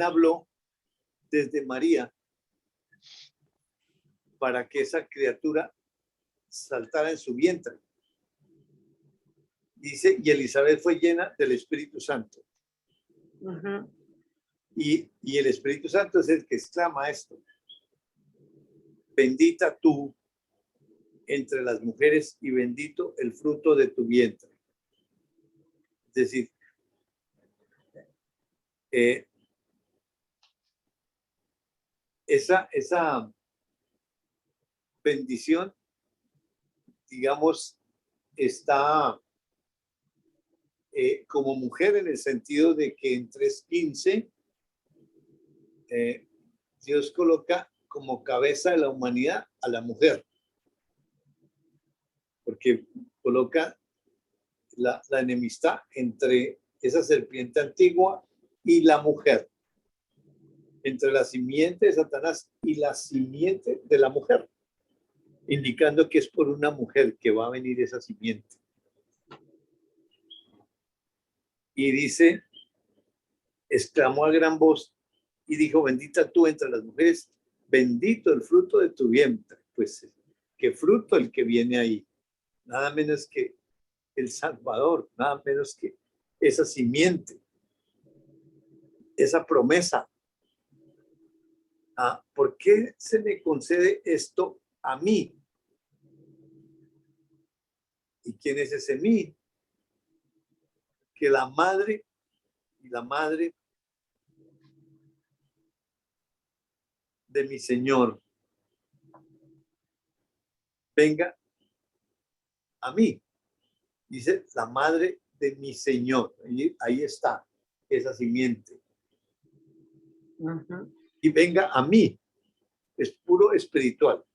habló desde María para que esa criatura saltara en su vientre? Dice, y Elizabeth fue llena del Espíritu Santo. Uh-huh. Y el Espíritu Santo es el que exclama esto: bendita tú entre las mujeres y bendito el fruto de tu vientre. Es decir, esa bendición, digamos, está como mujer en el sentido de que en 3:15 Dios coloca como cabeza de la humanidad a la mujer, porque coloca la enemistad entre esa serpiente antigua y la mujer, entre la simiente de Satanás y la simiente de la mujer, indicando que es por una mujer que va a venir esa simiente. Y dice, exclamó a gran voz y dijo, bendita tú entre las mujeres, bendito el fruto de tu vientre. Pues, ¿qué fruto el que viene ahí? Nada menos que el Salvador, nada menos que esa simiente, esa promesa. ¿Por qué se me concede esto a mí? ¿Y quién es ese mí? Que la madre de mi Señor venga a mí. Dice la madre de mi Señor. Y ahí está esa simiente. Uh-huh. Y venga a mí. Es puro espiritual.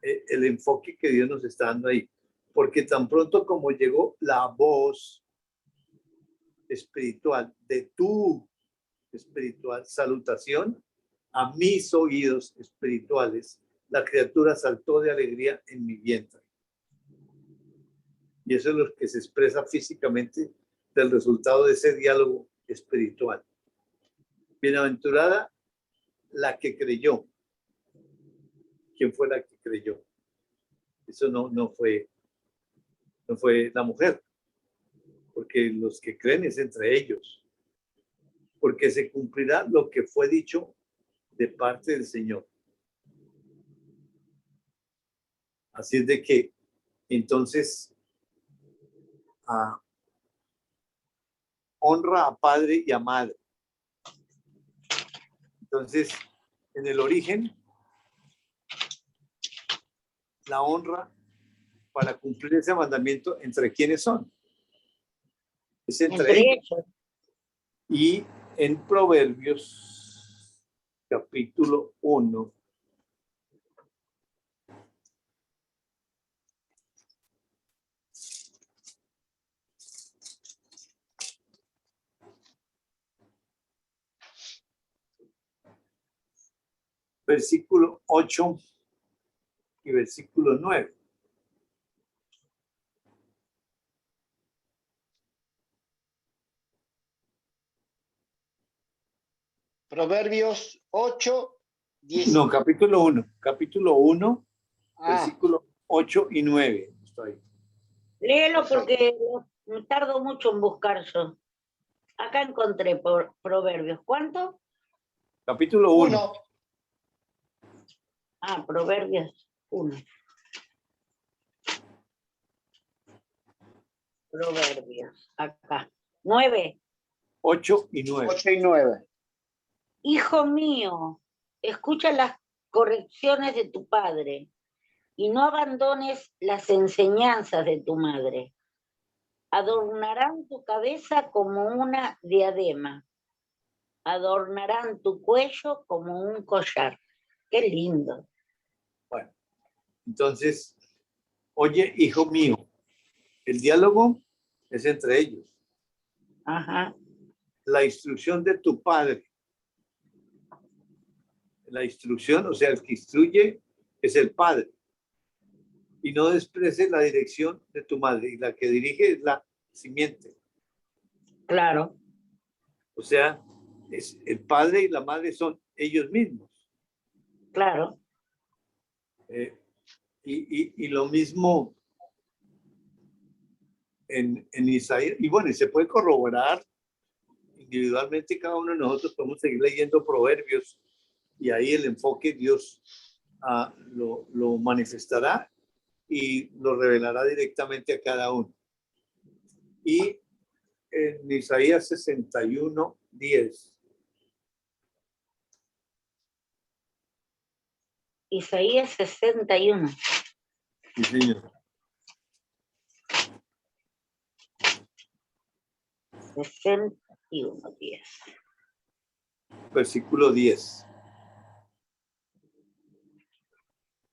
El enfoque que Dios nos está dando ahí. Porque tan pronto como llegó la voz espiritual de tu espiritual salutación a mis oídos espirituales, la criatura saltó de alegría en mi vientre. Y eso es lo que se expresa físicamente del resultado de ese diálogo espiritual. Bienaventurada la que creyó. ¿Quién fue la que creyó? Eso no fue la mujer, porque los que creen es entre ellos, porque se cumplirá lo que fue dicho de parte del Señor. Así es de que entonces honra a padre y a madre. Entonces, en el origen, la honra para cumplir ese mandamiento, ¿entre quiénes son? Es entre ellos. Y en Proverbios, capítulo 1, versículo 8 y versículo 9. Proverbios 8, 10. No, capítulo 1, Ah, versículo 8 y 9. Estoy. Léelo porque me tardo mucho en buscar yo. Acá encontré por Proverbios. ¿Cuánto? Capítulo 1. 1. Ah, Proverbios 1. Proverbios, acá. 9. 8 y 9. 8 y 9. Hijo mío, escucha las correcciones de tu padre y no abandones las enseñanzas de tu madre. Adornarán tu cabeza como una diadema, adornarán tu cuello como un collar. Qué lindo. Bueno, entonces, oye, hijo mío, el diálogo es entre ellos. Ajá, La instrucción de tu padre. La instrucción, o sea, el que instruye es el padre. Y no desprecies la dirección de tu madre. Y la que dirige es la simiente. claro, O sea, es el padre y la madre son ellos mismos. claro. Y lo mismo en Isaías. Y bueno, y se puede corroborar individualmente. Cada uno de nosotros podemos seguir leyendo Proverbios y ahí el enfoque Dios lo manifestará y lo revelará directamente a cada uno. Y en Isaías 61, 10. Isaías 61. Sí, señor. 61, 10. Versículo 10.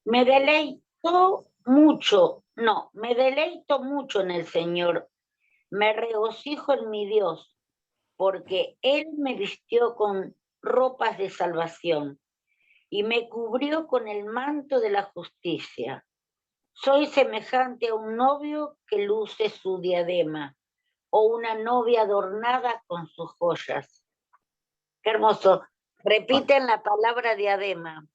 Me deleito mucho en el Señor. Me regocijo en mi Dios, porque Él me vistió con ropas de salvación y me cubrió con el manto de la justicia. Soy semejante a un novio que luce su diadema o una novia adornada con sus joyas. Qué hermoso. Repiten la palabra diadema.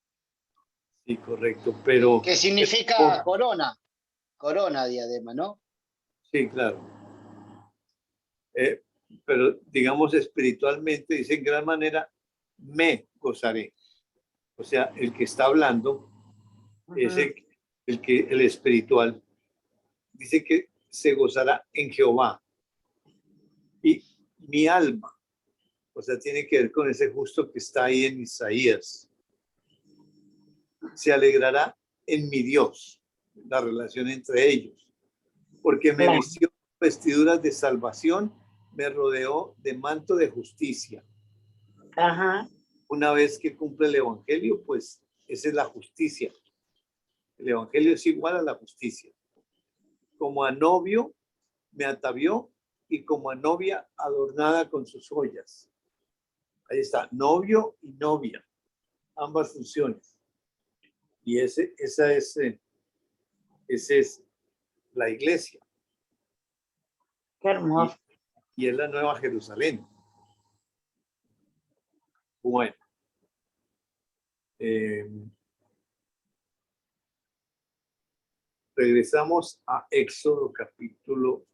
Sí, correcto, pero... Que significa corona. Corona, diadema, ¿no? Sí, claro. Pero digamos espiritualmente, dice en gran manera, me gozaré. O sea, el que está hablando es el espiritual. Dice que se gozará en Jehová. Y mi alma, o sea, tiene que ver con ese justo que está ahí en Isaías. Se alegrará en mi Dios, la relación entre ellos, porque me vistió vestiduras de salvación, me rodeó de manto de justicia. Ajá. Una vez que cumple el evangelio, pues esa es la justicia. El evangelio es igual a la justicia. Como a novio me atavió y como a novia adornada con sus joyas. Ahí está, novio y novia, ambas funciones. Y esa es la iglesia. Qué hermoso. Y es la Nueva Jerusalén. Bueno. Regresamos a Éxodo capítulo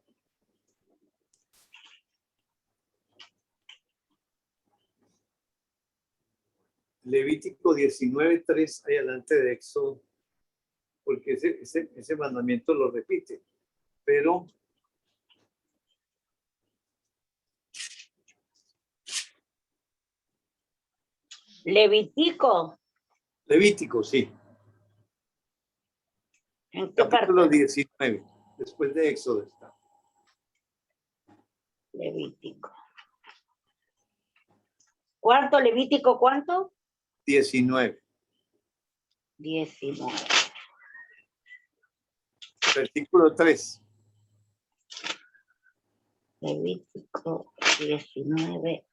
19:3, ahí adelante de Éxodo, porque ese mandamiento lo repite, pero Levítico. Levítico, sí. ¿En qué Capítulo parte? 19, después de Éxodo está. Levítico. ¿Cuánto Levítico? ¿Cuánto? 19. 19. Versículo 3. Levítico 19.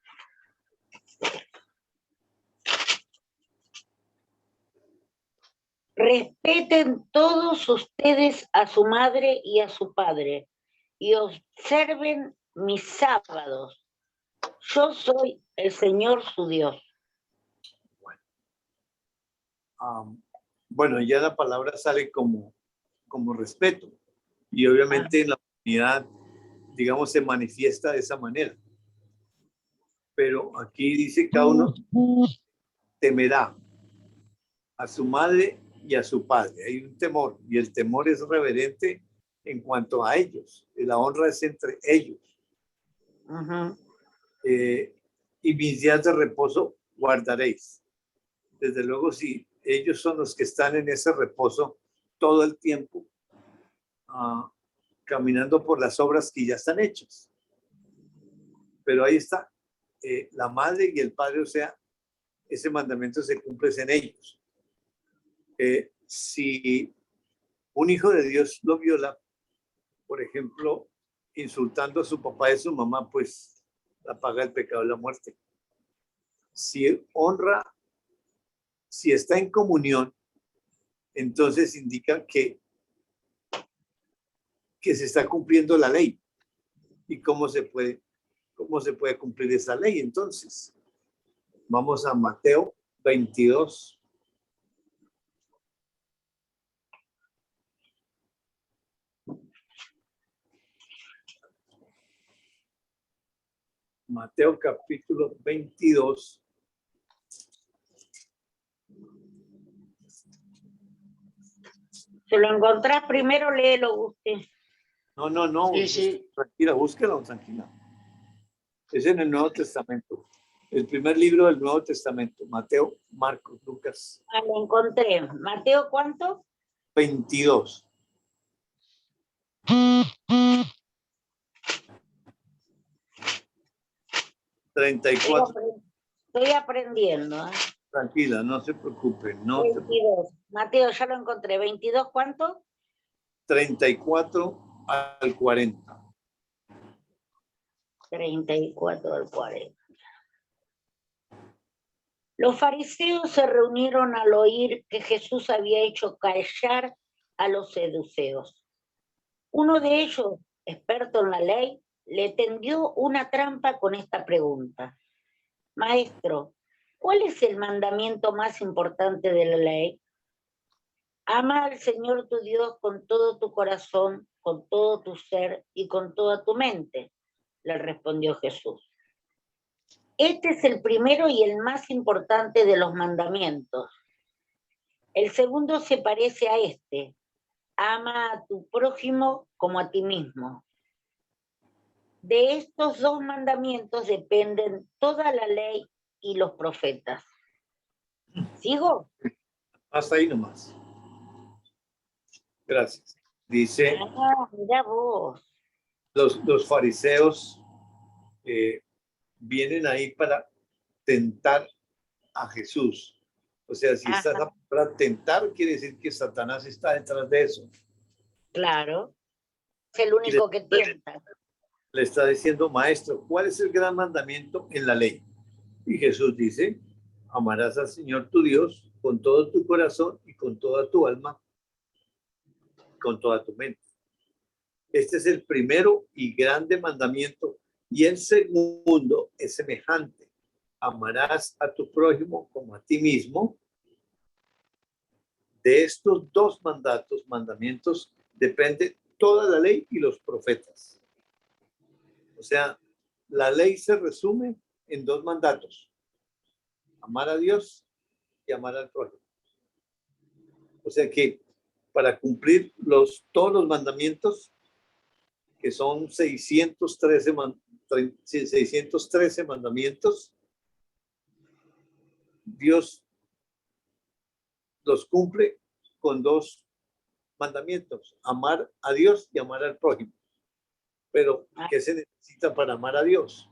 Respeten todos ustedes a su madre y a su padre y observen mis sábados. Yo soy el Señor su Dios. Bueno, ya la palabra sale como respeto y obviamente en la comunidad, digamos, se manifiesta de esa manera. Pero aquí dice cada uno temerá a su madre y a su padre. Hay un temor y el temor es reverente en cuanto a ellos. La honra es entre ellos. Y mis días de reposo guardaréis. Desde luego, si ellos son los que están en ese reposo todo el tiempo, caminando por las obras que ya están hechas. Pero ahí está, la madre y el padre, o sea, ese mandamiento se cumple en ellos. Si un hijo de Dios lo viola, por ejemplo, insultando a su papá y a su mamá, pues la paga el pecado de la muerte. Si honra, si está en comunión, entonces indica que se está cumpliendo la ley. ¿Y cómo se puede cumplir esa ley? Entonces, vamos a Mateo 22. Mateo capítulo 22. Si lo encontrás primero, léelo usted. No. Sí. Tranquila, búsquelo, tranquila. Es en el Nuevo Testamento. El primer libro del Nuevo Testamento. Mateo, Marcos, Lucas. Lo encontré. ¿Mateo cuánto? 22. Estoy aprendiendo. Tranquila, no se preocupe. 22. Mateo, ya lo encontré. ¿22 cuánto? 34 al 40. 34 al 40. Los fariseos se reunieron al oír que Jesús había hecho callar a los seduceos. Uno de ellos, experto en la ley, le tendió una trampa con esta pregunta. Maestro, ¿cuál es el mandamiento más importante de la ley? Ama al Señor tu Dios con todo tu corazón, con todo tu ser y con toda tu mente, le respondió Jesús. Este es el primero y el más importante de los mandamientos. El segundo se parece a este. Ama a tu prójimo como a ti mismo. De estos dos mandamientos dependen toda la ley y los profetas. ¿Sigo? Hasta ahí nomás. Gracias. Dice, mira vos. Los fariseos vienen ahí para tentar a Jesús. O sea, si estás para tentar, quiere decir que Satanás está detrás de eso. Claro. Es el único que tienta. Le está diciendo, maestro, ¿cuál es el gran mandamiento en la ley? Y Jesús dice, amarás al Señor tu Dios con todo tu corazón y con toda tu alma, con toda tu mente. Este es el primero y grande mandamiento. Y el segundo es semejante. Amarás a tu prójimo como a ti mismo. De estos dos mandamientos, depende toda la ley y los profetas. O sea, la ley se resume en dos mandatos. Amar a Dios y amar al prójimo. O sea que para cumplir todos los mandamientos, que son 613 mandamientos, Dios los cumple con dos mandamientos, amar a Dios y amar al prójimo. Pero, ¿qué se necesita para amar a Dios?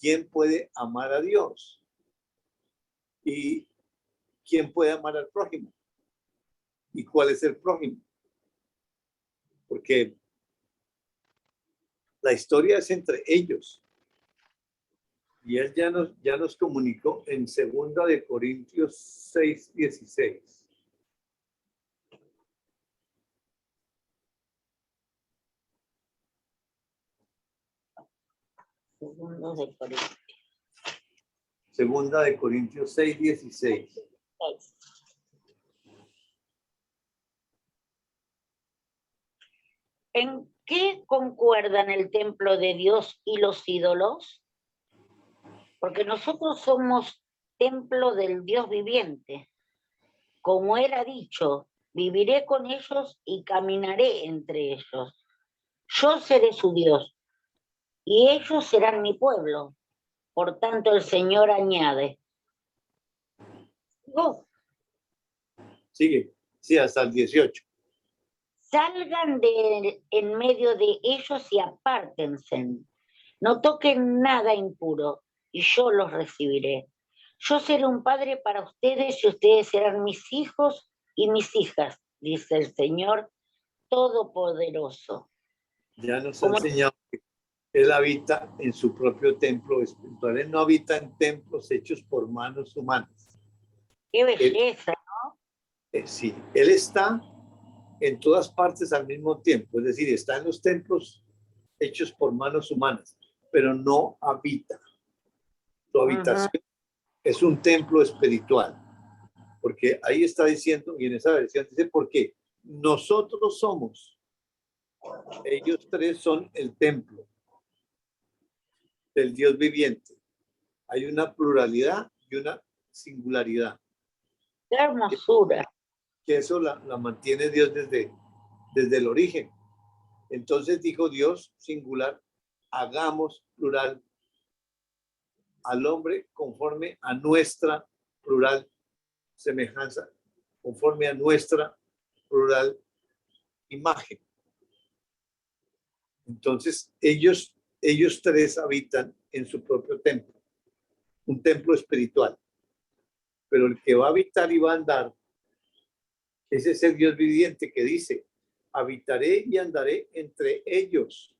¿Quién puede amar a Dios? ¿Y quién puede amar al prójimo? ¿Y cuál es el prójimo? Porque la historia es entre ellos. Y él ya nos comunicó en 2 de Corintios 6:16. Segundo de Corintios. Segunda de Corintios 6:16. ¿En qué concuerdan el templo de Dios y los ídolos? Porque nosotros somos templo del Dios viviente. Como él ha dicho, viviré con ellos y caminaré entre ellos. Yo seré su Dios y ellos serán mi pueblo. Por tanto, el Señor añade. Sigue. Sí, hasta el 18. Salgan en medio de ellos y apártense. No toquen nada impuro y yo los recibiré. Yo seré un padre para ustedes y ustedes serán mis hijos y mis hijas, dice el Señor Todopoderoso. Ya nos ha Como enseñado que Él habita en su propio templo espiritual. Él no habita en templos hechos por manos humanas. qué belleza. Sí, Él está en todas partes al mismo tiempo. Es decir, está en los templos hechos por manos humanas, pero no habita. Su habitación es un templo espiritual. Porque ahí está diciendo, y en esa versión dice, porque nosotros somos, ellos tres son el templo del Dios viviente. Hay una pluralidad y una singularidad. Qué hermosura. Que eso la mantiene Dios desde el origen. Entonces dijo Dios, singular, hagamos plural al hombre conforme a nuestra plural semejanza, conforme a nuestra plural imagen. Entonces ellos tres habitan en su propio templo, un templo espiritual. Pero el que va a habitar y va a andar es ese Dios viviente que dice, habitaré y andaré entre ellos.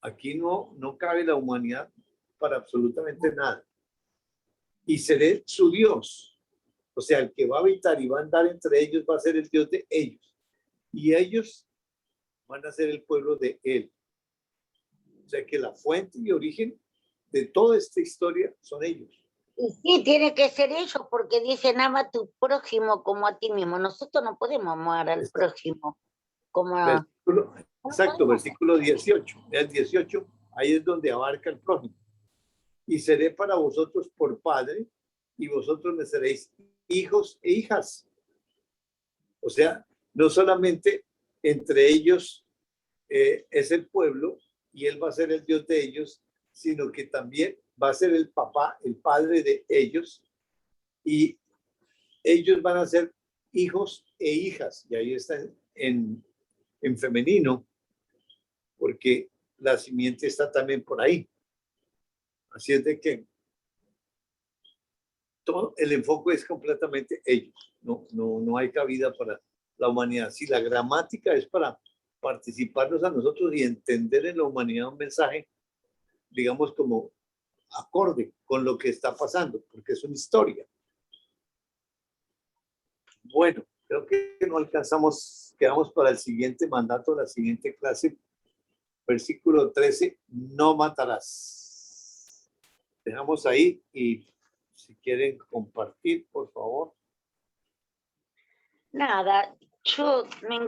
Aquí no cabe la humanidad para absolutamente nada. Y seré su Dios. O sea, el que va a habitar y va a andar entre ellos va a ser el Dios de ellos. Y ellos van a ser el pueblo de él. O sea que la fuente y origen de toda esta historia son ellos. Y sí, tiene que ser ellos porque dicen ama a tu prójimo como a ti mismo. Nosotros no podemos amar al prójimo como a... Exacto, versículo 18. El 18, ahí es donde abarca el prójimo. Y seré para vosotros por padre, y vosotros me seréis hijos e hijas. O sea, no solamente entre ellos es el pueblo, y él va a ser el Dios de ellos, sino que también va a ser el papá, el padre de ellos, y ellos van a ser hijos e hijas. Y ahí está en femenino, porque la simiente está también por ahí. Así es de que todo el enfoque es completamente ellos. No hay cabida para la humanidad. Si la gramática es para participarnos a nosotros y entender en la humanidad un mensaje, digamos, como acorde con lo que está pasando, porque es una historia. Bueno, creo que no alcanzamos, quedamos para el siguiente mandato, la siguiente clase. Versículo 13, no matarás. Dejamos ahí y si quieren compartir, por favor. Nada, yo me